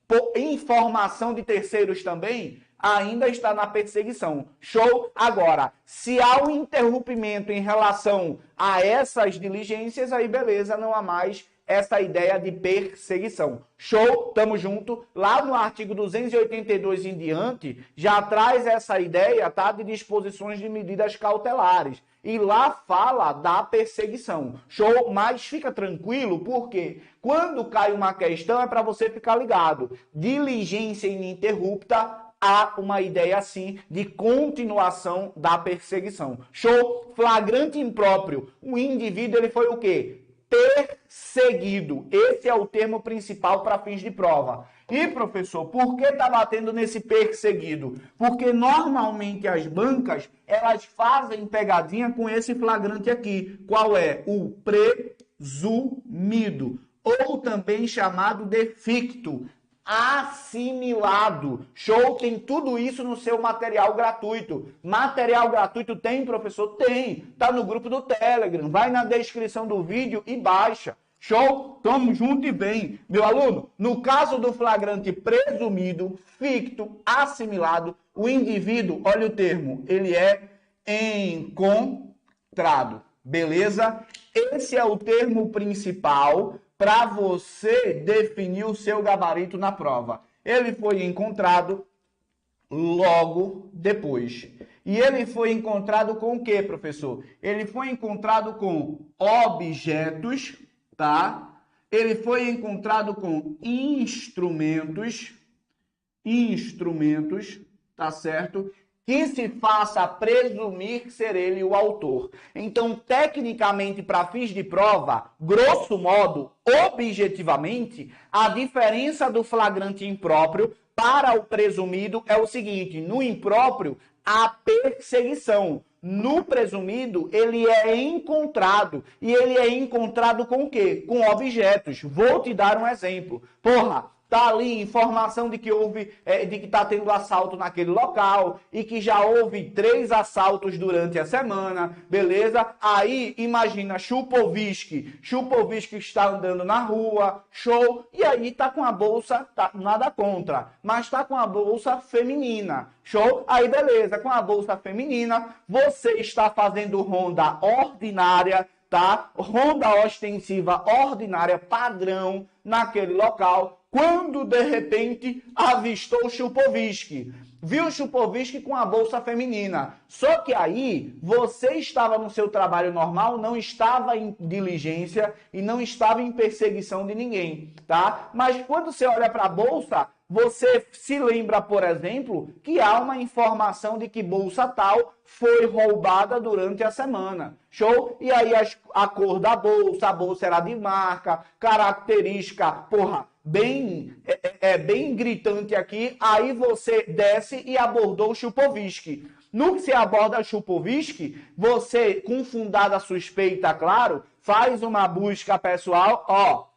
por informação de terceiros também, ainda está na perseguição. Show? Agora, se há um interrompimento em relação a essas diligências, aí beleza, não há mais essa ideia de perseguição. Show? Tamo junto. Lá no artigo 282 em diante, já traz essa ideia, tá? De disposições de medidas cautelares. E lá fala da perseguição. Show? Mas fica tranquilo, porque quando cai uma questão é para você ficar ligado. Diligência ininterrupta, há uma ideia assim de continuação da perseguição. Show? Flagrante impróprio. O indivíduo ele foi o quê? Perseguido. Esse é o termo principal para fins de prova. E, professor, por que está batendo nesse perseguido? Porque normalmente as bancas, elas fazem pegadinha com esse flagrante aqui. Qual é? O presumido, ou também chamado de ficto. Assimilado. Show? Tem tudo isso no seu material gratuito. Material gratuito tem, professor? Tem. Tá no grupo do Telegram. Vai na descrição do vídeo e baixa. Show? Tamo junto e bem. Meu aluno, no caso do flagrante presumido, ficto, assimilado, o indivíduo, olha o termo, ele é encontrado. Beleza? Esse é o termo principal para você definir o seu gabarito na prova. Ele foi encontrado logo depois. E ele foi encontrado com o quê, professor? Ele foi encontrado com objetos, tá? Ele foi encontrado com instrumentos, tá certo? Que se faça presumir ser ele o autor. Então, tecnicamente, para fins de prova, grosso modo, objetivamente, a diferença do flagrante impróprio para o presumido é o seguinte: no impróprio, a perseguição. No presumido, ele é encontrado. E ele é encontrado com o quê? Com objetos. Vou te dar um exemplo. Porra, Tá ali informação de que houve, de que está tendo assalto naquele local e que já houve 3 assaltos durante a semana, beleza? Aí imagina Chupoviski está andando na rua, show, e aí tá com a bolsa, tá, nada contra, mas tá com a bolsa feminina, show? Aí beleza, com a bolsa feminina, você está fazendo ronda ordinária, tá? Ronda ostensiva ordinária padrão naquele local, quando de repente avistou Chupoviski. Viu Chupoviski com a bolsa feminina. Só que aí você estava no seu trabalho normal, não estava em diligência e não estava em perseguição de ninguém, tá? Mas quando você olha para a bolsa, você se lembra, por exemplo, que há uma informação de que bolsa tal foi roubada durante a semana. Show? E aí a cor da bolsa, a bolsa era de marca, característica, porra, bem gritante aqui. Aí você desce e abordou o Chupoviski. No que você aborda o Chupoviski, você, com fundada suspeita, claro, faz uma busca pessoal, ó.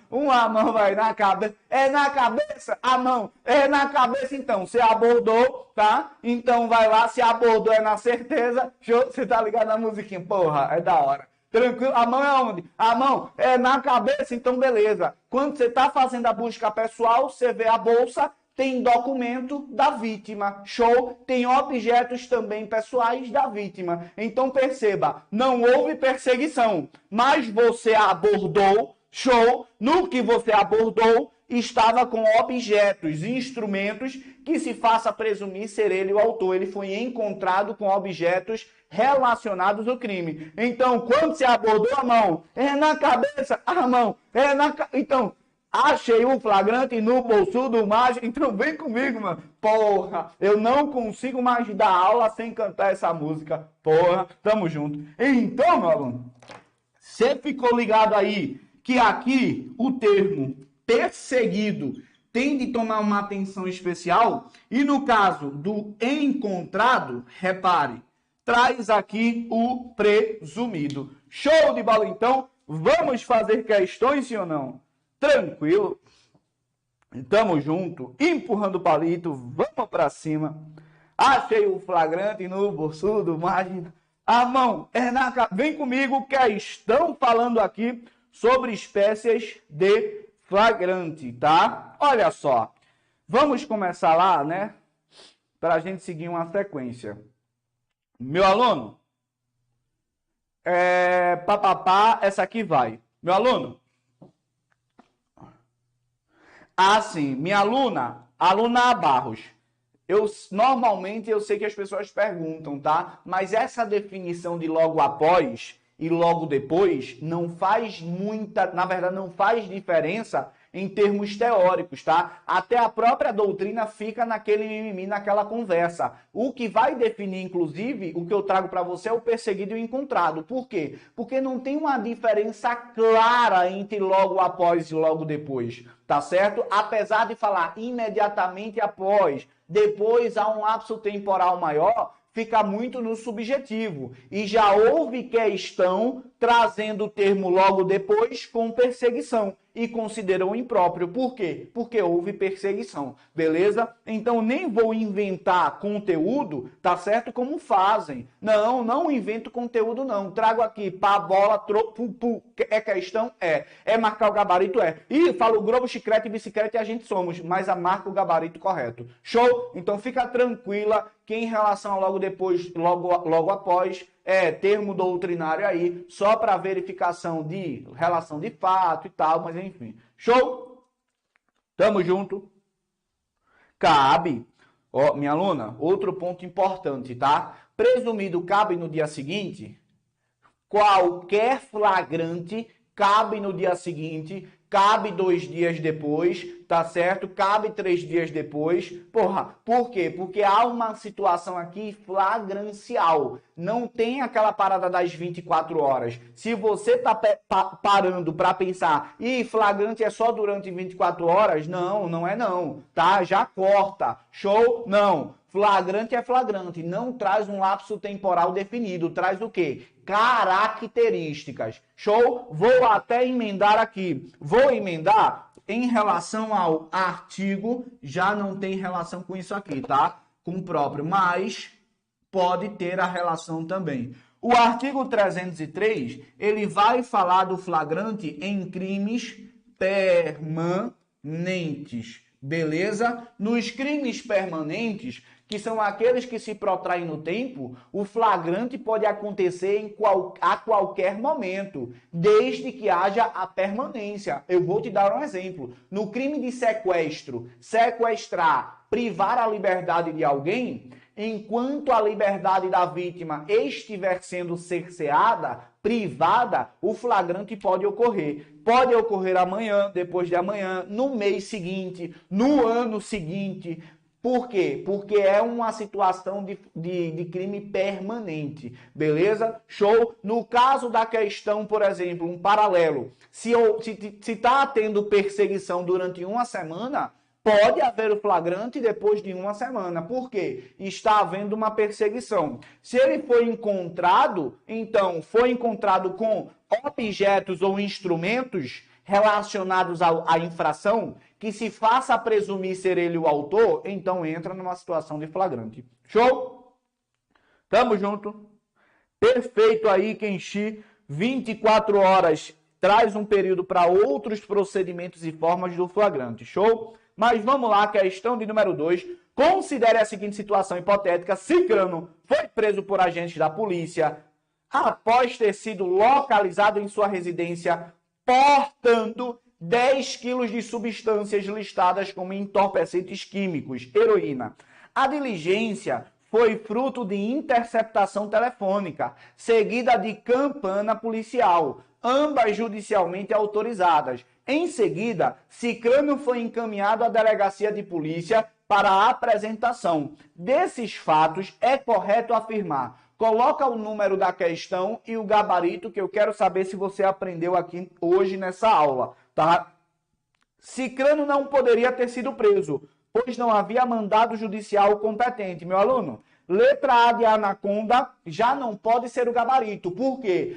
Uma mão vai na cabeça. É na cabeça? A mão é na cabeça, então. Você abordou, tá? Então vai lá, se abordou é na certeza. Show? Você tá ligado na musiquinha? Porra, é da hora. Tranquilo? A mão é onde? A mão é na cabeça, então beleza. Quando você tá fazendo a busca pessoal, você vê a bolsa, tem documento da vítima. Show? Tem objetos também pessoais da vítima. Então perceba, não houve perseguição, mas você abordou. Show, no que você abordou, estava com objetos, instrumentos que se faça presumir ser ele o autor. Ele foi encontrado com objetos relacionados ao crime. Então, quando você abordou a mão, é na cabeça, a mão, é na... Então, achei o flagrante no bolso do mágico. Então, vem comigo, mano. Porra, eu não consigo mais dar aula sem cantar essa música. Porra, tamo junto. Então, meu aluno, você ficou ligado aí que aqui o termo perseguido tem de tomar uma atenção especial e no caso do encontrado, repare, traz aqui o presumido. Show de bola, então? Vamos fazer questões, sim ou não? Tranquilo? Tamo junto, empurrando o palito, vamos pra cima. Achei o flagrante no bolso do mágico. A mão é na... Vem comigo que estão falando aqui sobre espécies de flagrante, tá? Olha só, vamos começar lá, né? Para a gente seguir uma sequência. Meu aluno, papapá, essa aqui vai. Meu aluno, sim, minha aluna Barros. Normalmente eu sei que as pessoas perguntam, tá? Mas essa definição de logo após e logo depois não faz muita, na verdade não faz diferença em termos teóricos, tá? Até a própria doutrina fica naquele mimimi, naquela conversa. O que vai definir, inclusive, o que eu trago para você é o perseguido e o encontrado. Por quê? Porque não tem uma diferença clara entre logo após e logo depois, tá certo? Apesar de falar imediatamente após, depois há um lapso temporal maior, fica muito no subjetivo. E já houve questão trazendo o termo logo depois com perseguição. E considerou impróprio. Por quê? Porque houve perseguição. Beleza? Então nem vou inventar conteúdo, tá certo? Como fazem. Não invento conteúdo não. Trago aqui pá, bola, é questão? É marcar o gabarito? E falo globo, chiclete, bicicleta e a gente somos. Mas a marca o gabarito correto. Show? Então fica tranquila que em relação ao logo depois, logo após, termo doutrinário aí, só para verificação de relação de fato e tal, mas enfim. Show? Tamo junto? Cabe. Ó, minha aluna, outro ponto importante, tá? Presumido cabe no dia seguinte, qualquer flagrante cabe no dia seguinte, cabe 2 dias depois, tá certo? Cabe 3 dias depois. Porra, por quê? Porque há uma situação aqui flagrancial. Não tem aquela parada das 24 horas. Se você tá parando para pensar, flagrante é só durante 24 horas? Não é não, tá? Já corta. Show? Não. Flagrante é flagrante, não traz um lapso temporal definido, traz o quê? Características. Show? Vou até emendar aqui. Vou emendar em relação ao artigo, já não tem relação com isso aqui, tá? Com o próprio, mas pode ter a relação também. O artigo 303, ele vai falar do flagrante em crimes permanentes, beleza? Nos crimes permanentes, que são aqueles que se protraem no tempo, o flagrante pode acontecer a qualquer momento, desde que haja a permanência. Eu vou te dar um exemplo. No crime de sequestro, sequestrar, privar a liberdade de alguém, enquanto a liberdade da vítima estiver sendo cerceada, privada, o flagrante pode ocorrer. Pode ocorrer amanhã, depois de amanhã, no mês seguinte, no ano seguinte. Por quê? Porque é uma situação de crime permanente, beleza? Show? No caso da questão, por exemplo, um paralelo, se está tendo perseguição durante uma semana, pode haver o flagrante depois de uma semana. Por quê? Está havendo uma perseguição. Se ele foi encontrado, então, foi encontrado com objetos ou instrumentos relacionados à infração, que se faça presumir ser ele o autor, então entra numa situação de flagrante. Show? Tamo junto? Perfeito aí, Kenshi. 24 horas traz um período para outros procedimentos e formas do flagrante. Show? Mas vamos lá, questão de número 2. Considere a seguinte situação hipotética. Cicrano foi preso por agentes da polícia após ter sido localizado em sua residência portando 10 quilos de substâncias listadas como entorpecentes químicos, heroína. A diligência foi fruto de interceptação telefônica, seguida de campana policial, ambas judicialmente autorizadas. Em seguida, Cicrano foi encaminhado à delegacia de polícia para a apresentação. Desses fatos, é correto afirmar. Coloca o número da questão e o gabarito, que eu quero saber se você aprendeu aqui hoje nessa aula, tá? Cicrano não poderia ter sido preso, pois não havia mandado judicial competente. Meu aluno, letra A de anaconda já não pode ser o gabarito. Por quê?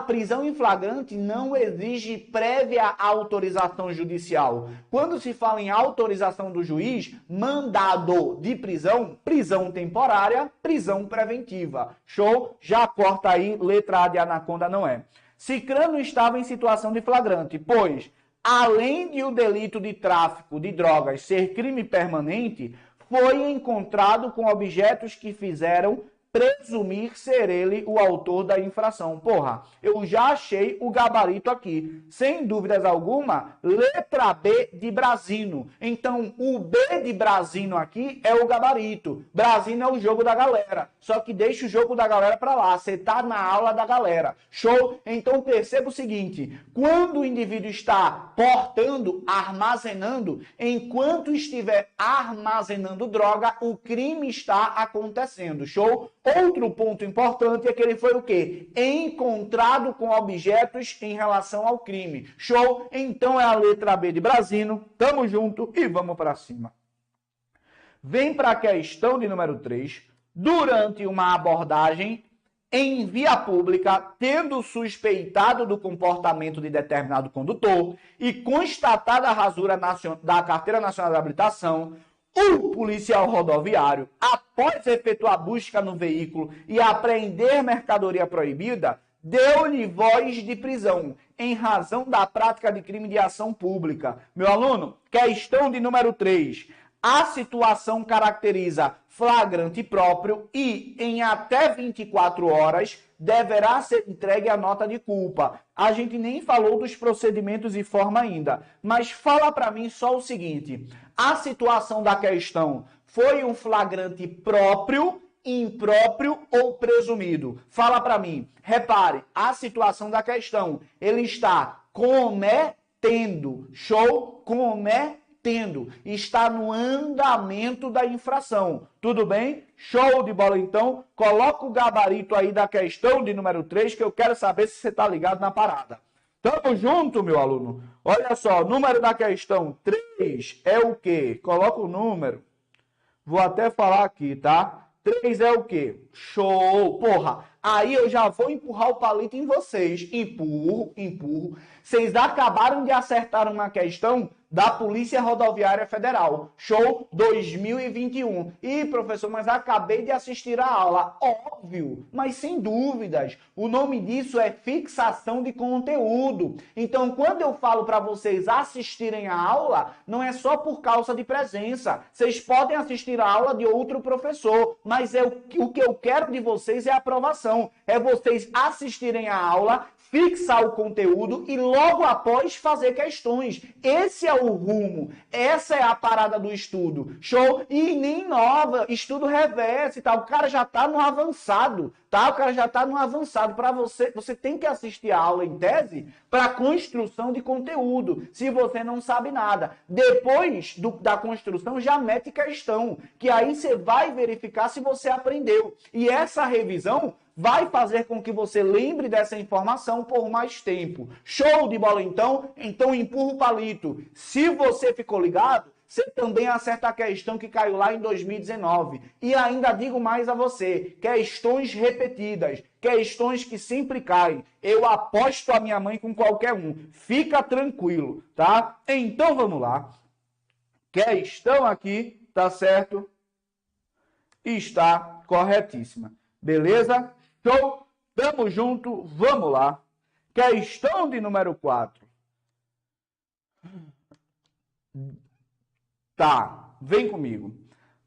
Prisão em flagrante não exige prévia autorização judicial. Quando se fala em autorização do juiz, mandado de prisão, prisão temporária, prisão preventiva. Show? Já corta aí, letra A de anaconda não é. Cicrano estava em situação de flagrante, pois, além de o delito de tráfico de drogas ser crime permanente, foi encontrado com objetos que fizeram presumir ser ele o autor da infração. Porra, eu já achei o gabarito aqui. Sem dúvidas alguma, letra B de Brasino. Então, o B de Brasino aqui é o gabarito. Brasino é o jogo da galera. Só que deixa o jogo da galera pra lá. Você tá na aula da galera. Show? Então, perceba o seguinte. Quando o indivíduo está portando, armazenando, enquanto estiver armazenando droga, o crime está acontecendo. Show? Outro ponto importante é que ele foi o quê? Encontrado com objetos em relação ao crime. Show? Então é a letra B de Brasino. Tamo junto e vamos para cima. Vem para a questão de número 3. Durante uma abordagem em via pública, tendo suspeitado do comportamento de determinado condutor e constatada a rasura da Carteira Nacional de Habilitação, o policial rodoviário, após efetuar busca no veículo e apreender mercadoria proibida, deu-lhe voz de prisão, em razão da prática de crime de ação pública. Meu aluno, questão de número 3. A situação caracteriza flagrante próprio e, em até 24 horas, deverá ser entregue a nota de culpa. A gente nem falou dos procedimentos e forma ainda, mas fala para mim só o seguinte. A situação da questão foi um flagrante próprio, impróprio ou presumido? Fala para mim. Repare, a situação da questão, ele está cometendo, show, cometendo, está no andamento da infração. Tudo bem? Show de bola então. Coloca o gabarito aí da questão de número 3, que eu quero saber se você está ligado na parada. Tamo junto, meu aluno? Olha só, número da questão 3 é o quê? Coloca o número. Vou até falar aqui, tá? 3 é o quê? Show! Porra, Aí eu já vou empurrar o palito em vocês. Empurro, empurro. Vocês acabaram de acertar uma questão da Polícia Rodoviária Federal. Show 2021. E, professor, mas acabei de assistir a aula. Óbvio, mas sem dúvidas. O nome disso é fixação de conteúdo. Então, quando eu falo para vocês assistirem a aula, não é só por causa de presença. Vocês podem assistir a aula de outro professor, mas o que eu quero de vocês é aprovação. É vocês assistirem a aula, fixar o conteúdo e logo após fazer questões. Esse é o rumo. Essa é a parada do estudo. Show? E nem nova, estudo reverso e tal. O cara já tá no avançado, tá? O cara já tá no avançado. Para você tem que assistir a aula em tese para construção de conteúdo, se você não sabe nada. Depois da construção, já mete questão, que aí você vai verificar se você aprendeu. E essa revisão vai fazer com que você lembre dessa informação por mais tempo. Show de bola, então? Então empurra o palito. Se você ficou ligado, você também acerta a questão que caiu lá em 2019. E ainda digo mais a você, questões repetidas, questões que sempre caem. Eu aposto a minha mãe com qualquer um. Fica tranquilo, tá? Então vamos lá. Questão aqui, tá certo? Está corretíssima. Beleza? Show? Tamo junto, vamos lá. Questão de número 4. Tá, vem comigo.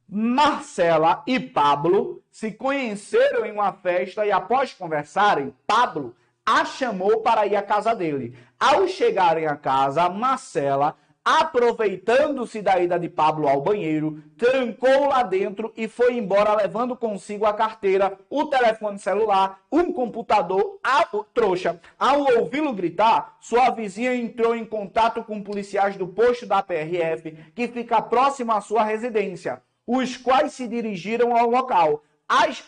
Marcela e Pablo se conheceram em uma festa e após conversarem, Pablo a chamou para ir à casa dele. Ao chegarem à casa, Marcela, aproveitando-se da ida de Pablo ao banheiro, trancou lá dentro e foi embora levando consigo a carteira, o telefone celular, um computador, trouxa. Ao ouvi-lo gritar, sua vizinha entrou em contato com policiais do posto da PRF, que fica próximo à sua residência, os quais se dirigiram ao local.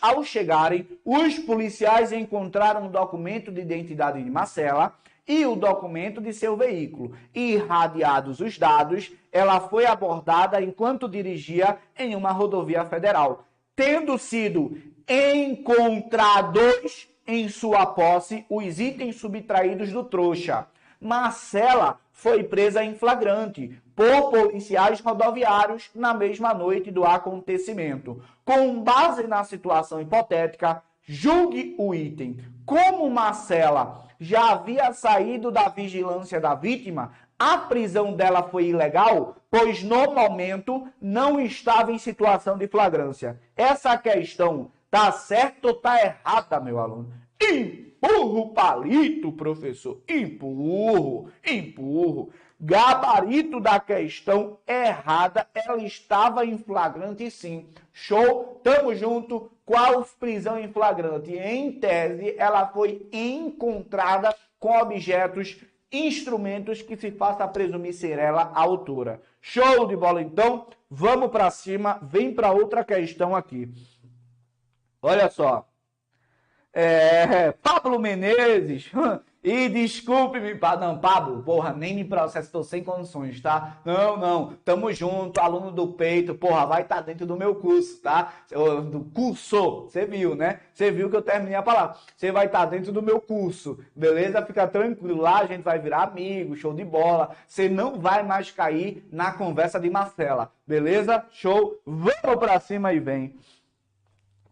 Ao chegarem, os policiais encontraram um documento de identidade de Marcela e o documento de seu veículo. Irradiados os dados, ela foi abordada enquanto dirigia em uma rodovia federal, tendo sido encontrados em sua posse os itens subtraídos do trouxa. Marcela foi presa em flagrante por policiais rodoviários na mesma noite do acontecimento. Com base na situação hipotética, julgue o item. Como Marcela já havia saído da vigilância da vítima, a prisão dela foi ilegal, pois no momento não estava em situação de flagrância. Essa questão tá certa ou tá errada, meu aluno? Empurro o palito, professor. Empurro, empurro. Gabarito da questão errada, ela estava em flagrante sim. Show? Tamo junto. Qual prisão em flagrante? Em tese, ela foi encontrada com objetos, instrumentos que se faça presumir ser ela a autora. Show de bola, então? Vamos para cima. Vem para outra questão aqui. Olha só. Pablo Menezes... E desculpe-me, não, Pablo, porra, nem me processa, estou sem condições, tá? Não, tamo junto, aluno do peito, porra, vai estar dentro do meu curso, tá? Do curso, você viu, né? Você viu que eu terminei a palavra. Você vai estar dentro do meu curso, beleza? Fica tranquilo, lá a gente vai virar amigo, show de bola. Você não vai mais cair na conversa de Marcela, beleza? Show, vamos pra cima e vem.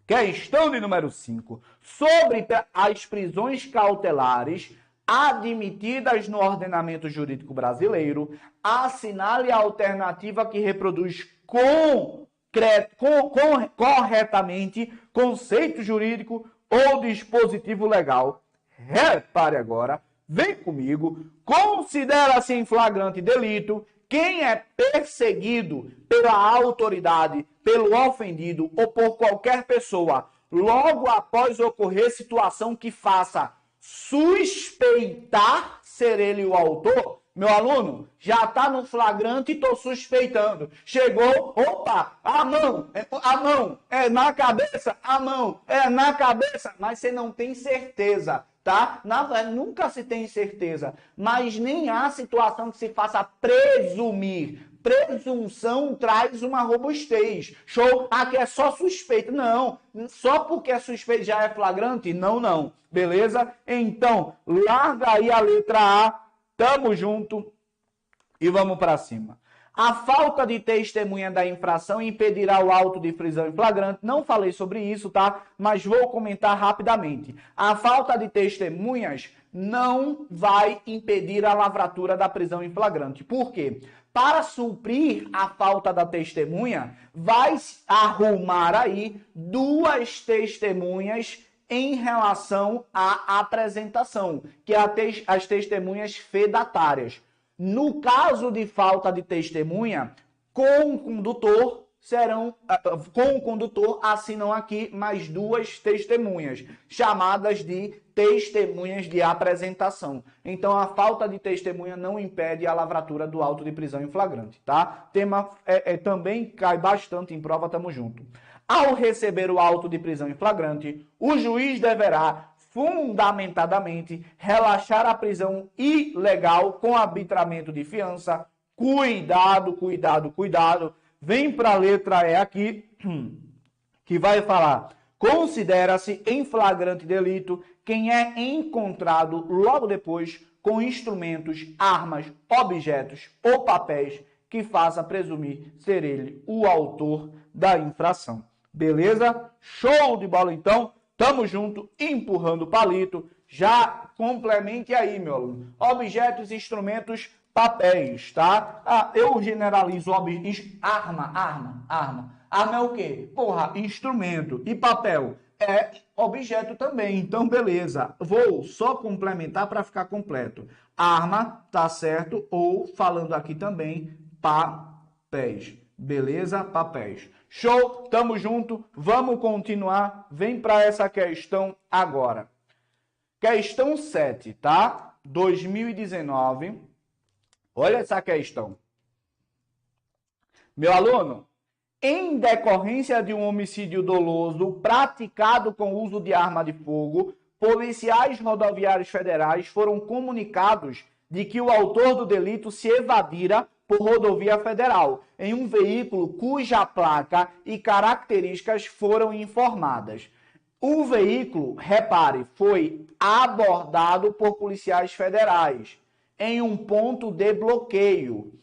Questão de número 5. Sobre as prisões cautelares admitidas no ordenamento jurídico brasileiro, assinale a alternativa que reproduz corretamente conceito jurídico ou dispositivo legal. Repare agora, vem comigo, considera-se em flagrante delito quem é perseguido pela autoridade, pelo ofendido ou por qualquer pessoa, logo após ocorrer situação que faça suspeitar ser ele o autor. Meu aluno, já está no flagrante e estou suspeitando. Chegou, opa, a mão, é na cabeça, a mão, é na cabeça, mas você não tem certeza. Tá? Nunca se tem certeza, mas nem há situação que se faça presumir. presunção traz uma robustez. Show? Aqui é só suspeita. Não, só porque é suspeita já é flagrante? Não, não. Beleza? Então, larga aí a letra A. Tamo junto e vamos para cima. A falta de testemunha da infração impedirá o auto de prisão em flagrante. Não falei sobre isso, tá? Mas vou comentar rapidamente. A falta de testemunhas não vai impedir a lavratura da prisão em flagrante. Por quê? Para suprir a falta da testemunha, vai arrumar aí duas testemunhas em relação à apresentação, que é as testemunhas fedatárias. No caso de falta de testemunha, com o condutor assinam aqui mais duas testemunhas, chamadas de testemunhas de apresentação. Então, a falta de testemunha não impede a lavratura do auto de prisão em flagrante, tá? Tema também cai bastante em prova, tamo junto. Ao receber o auto de prisão em flagrante, o juiz deverá fundamentadamente relaxar a prisão ilegal com arbitramento de fiança. Cuidado, cuidado, cuidado. Vem para a letra E aqui, que vai falar: considera-se em flagrante delito quem é encontrado logo depois com instrumentos, armas, objetos ou papéis que faça presumir ser ele o autor da infração. Beleza? Show de bola, então. Tamo junto, empurrando o palito. Já complemente aí, meu aluno. Objetos, instrumentos, papéis, tá? Eu generalizo arma. Arma é o quê? Porra, instrumento. E papel é objeto também. Então, beleza. Vou só complementar para ficar completo. Arma, tá certo? Ou, falando aqui também, papéis. Beleza? Papéis. Show, tamo junto, vamos continuar, vem para essa questão agora. Questão 7, tá? 2019, olha essa questão. Meu aluno, em decorrência de um homicídio doloso praticado com uso de arma de fogo, policiais rodoviários federais foram comunicados de que o autor do delito se evadira por rodovia federal, em um veículo cuja placa e características foram informadas. O veículo, repare, foi abordado por policiais federais em um ponto de bloqueio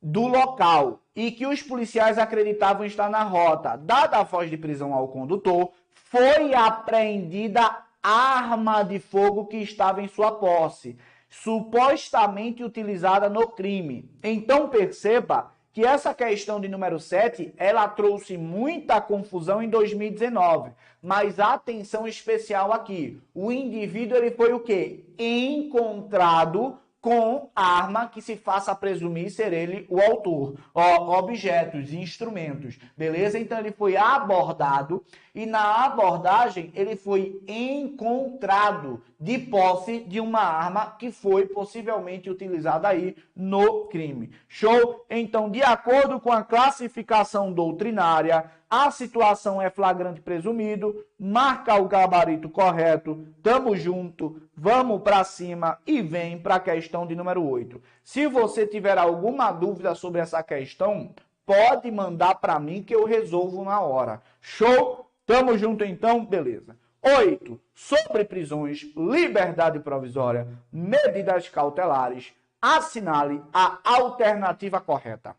do local e que os policiais acreditavam estar na rota. Dada a voz de prisão ao condutor, foi apreendida arma de fogo que estava em sua posse, supostamente utilizada no crime. Então perceba que essa questão de número 7, ela trouxe muita confusão em 2019. Mas atenção especial aqui. O indivíduo, ele foi o quê? Encontrado com arma que se faça presumir ser ele o autor. Objetos, instrumentos, beleza? Então ele foi abordado e na abordagem ele foi encontrado de posse de uma arma que foi possivelmente utilizada aí no crime. Show? Então, de acordo com a classificação doutrinária, a situação é flagrante presumido, marca o gabarito correto, tamo junto, vamos para cima e vem para a questão de número 8. Se você tiver alguma dúvida sobre essa questão, pode mandar para mim que eu resolvo na hora. Show? Tamo junto então? Beleza. 8. Sobre prisões, liberdade provisória, medidas cautelares, assinale a alternativa correta.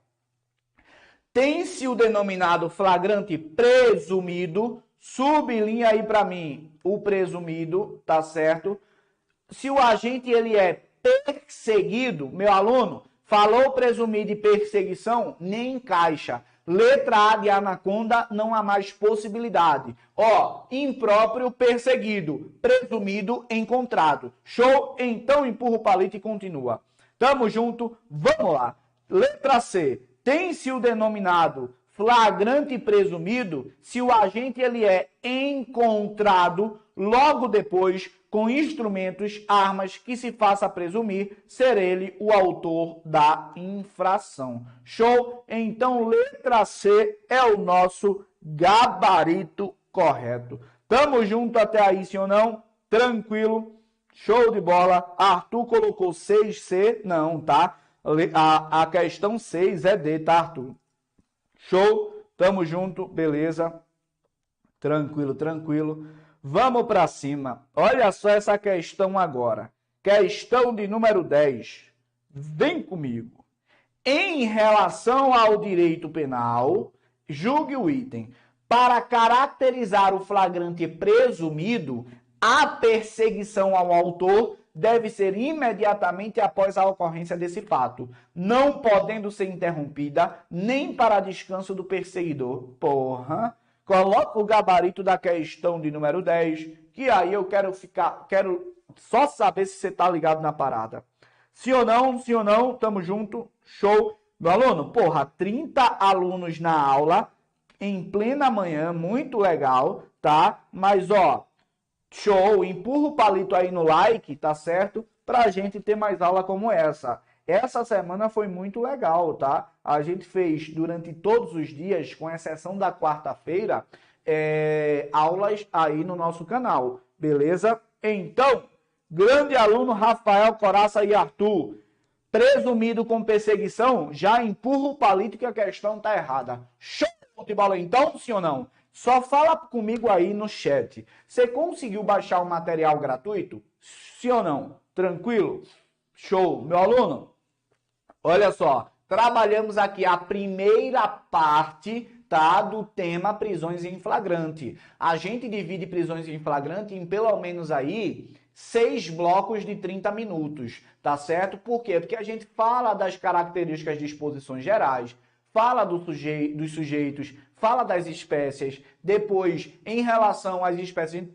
Tem-se o denominado flagrante presumido, sublinha aí para mim o presumido, tá certo? Se o agente ele é perseguido, meu aluno, falou presumido de perseguição, nem encaixa. Letra A de anaconda, não há mais possibilidade. Impróprio, perseguido, presumido, encontrado. Show? Então empurra o palito e continua. Tamo junto, vamos lá. Letra C. Tem-se o denominado flagrante presumido se o agente ele é encontrado logo depois com instrumentos, armas que se faça presumir ser ele o autor da infração. Show? Então, letra C é o nosso gabarito correto. Tamo junto até aí, sim ou não? Tranquilo? Show de bola. Arthur colocou 6C? Não, tá? A questão 6 é D, tá, Arthur? Show? Tamo junto, beleza? Tranquilo, tranquilo. Vamos para cima. Olha só essa questão agora. Questão de número 10. Vem comigo. Em relação ao direito penal, julgue o item. Para caracterizar o flagrante presumido, a perseguição ao autor deve ser imediatamente após a ocorrência desse fato, não podendo ser interrompida nem para descanso do perseguidor. Porra! Coloca o gabarito da questão de número 10, que aí eu quero só saber se você tá ligado na parada. Sim ou não, tamo junto, show. Meu aluno, porra, 30 alunos na aula, em plena manhã, muito legal, tá? Mas, ó, show, empurra o palito aí no like, tá certo? Pra gente ter mais aula como essa. Essa semana foi muito legal, tá? A gente fez durante todos os dias, com exceção da quarta-feira, aulas aí no nosso canal, beleza? Então, grande aluno Rafael, Coraça e Arthur, presumido com perseguição, já empurra o palito que a questão tá errada. Show de bola então, sim ou não? Só fala comigo aí no chat. Você conseguiu baixar o material gratuito? Sim ou não? Tranquilo? Show. Meu aluno, olha só. Trabalhamos aqui a primeira parte, tá, do tema prisões em flagrante. A gente divide prisões em flagrante em pelo menos aí 6 blocos de 30 minutos, tá certo? Por quê? Porque a gente fala das características de exposições gerais, fala dos sujeitos, fala das espécies, depois, em relação às espécies, a gente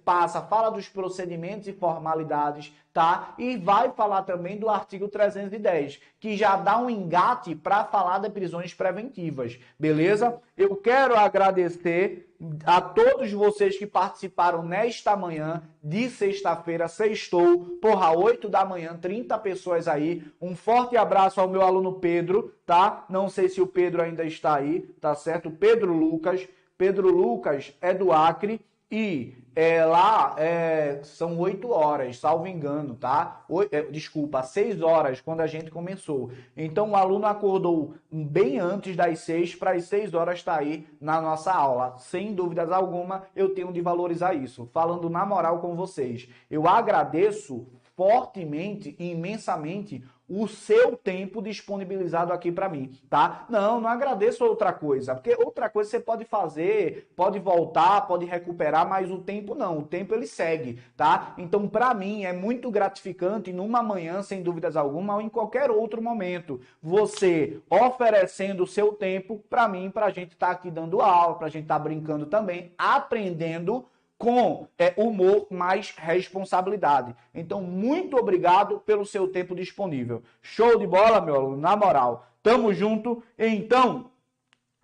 fala dos procedimentos e formalidades, tá? E vai falar também do artigo 310, que já dá um engate para falar de prisões preventivas, beleza? Eu quero agradecer a todos vocês que participaram nesta manhã de sexta-feira, sextou, porra, 8 da manhã, 30 pessoas aí. Um forte abraço ao meu aluno Pedro, tá? Não sei se o Pedro ainda está aí, tá certo? Pedro Lucas é do Acre e lá são 8 horas, salvo engano, tá? Desculpa, 6 horas quando a gente começou. Então o aluno acordou bem antes das 6 para as 6 horas estar aí na nossa aula. Sem dúvidas alguma, eu tenho de valorizar isso. Falando na moral com vocês, eu agradeço fortemente e imensamente o seu tempo disponibilizado aqui para mim, tá? Não agradeço outra coisa, porque outra coisa você pode fazer, pode voltar, pode recuperar, mas o tempo não, o tempo ele segue, tá? Então, para mim, é muito gratificante numa manhã, sem dúvidas alguma, ou em qualquer outro momento, você oferecendo o seu tempo para mim, para a gente estar aqui dando aula, para a gente estar brincando também, aprendendo com humor mais responsabilidade. Então, muito obrigado pelo seu tempo disponível. Show de bola, meu aluno, na moral. Tamo junto. Então,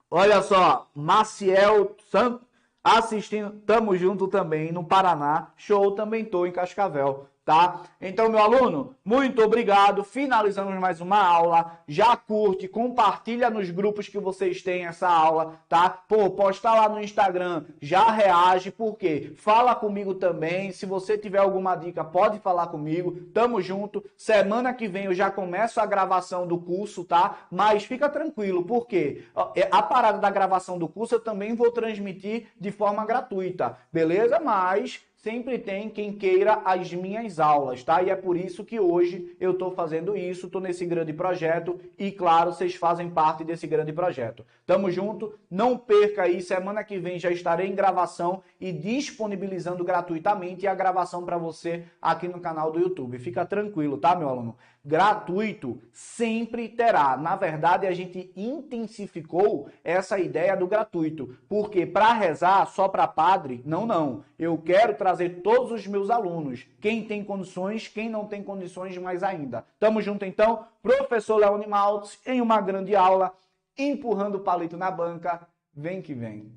olha só, Maciel Santos assistindo, tamo junto também no Paraná. Show, também tô em Cascavel. Tá? Então, meu aluno, muito obrigado. Finalizamos mais uma aula. Já curte, compartilha nos grupos que vocês têm essa aula, tá? Pô, posta lá no Instagram, já reage, por quê? Fala comigo também. Se você tiver alguma dica, pode falar comigo. Tamo junto. Semana que vem eu já começo a gravação do curso, tá? Mas fica tranquilo, por quê? A parada da gravação do curso eu também vou transmitir de forma gratuita, beleza? Mas sempre tem quem queira as minhas aulas, tá? E é por isso que hoje eu estou fazendo isso, estou nesse grande projeto e, claro, vocês fazem parte desse grande projeto. Tamo junto, não perca aí, semana que vem já estarei em gravação e disponibilizando gratuitamente a gravação para você aqui no canal do YouTube. Fica tranquilo, tá, meu aluno? Gratuito sempre terá. Na verdade, a gente intensificou essa ideia do gratuito, porque para rezar só para padre, não. Eu quero trazer todos os meus alunos, quem tem condições, quem não tem condições mais ainda. Tamo junto então, professor Leone Maltz, em uma grande aula, empurrando o palito na banca, vem que vem.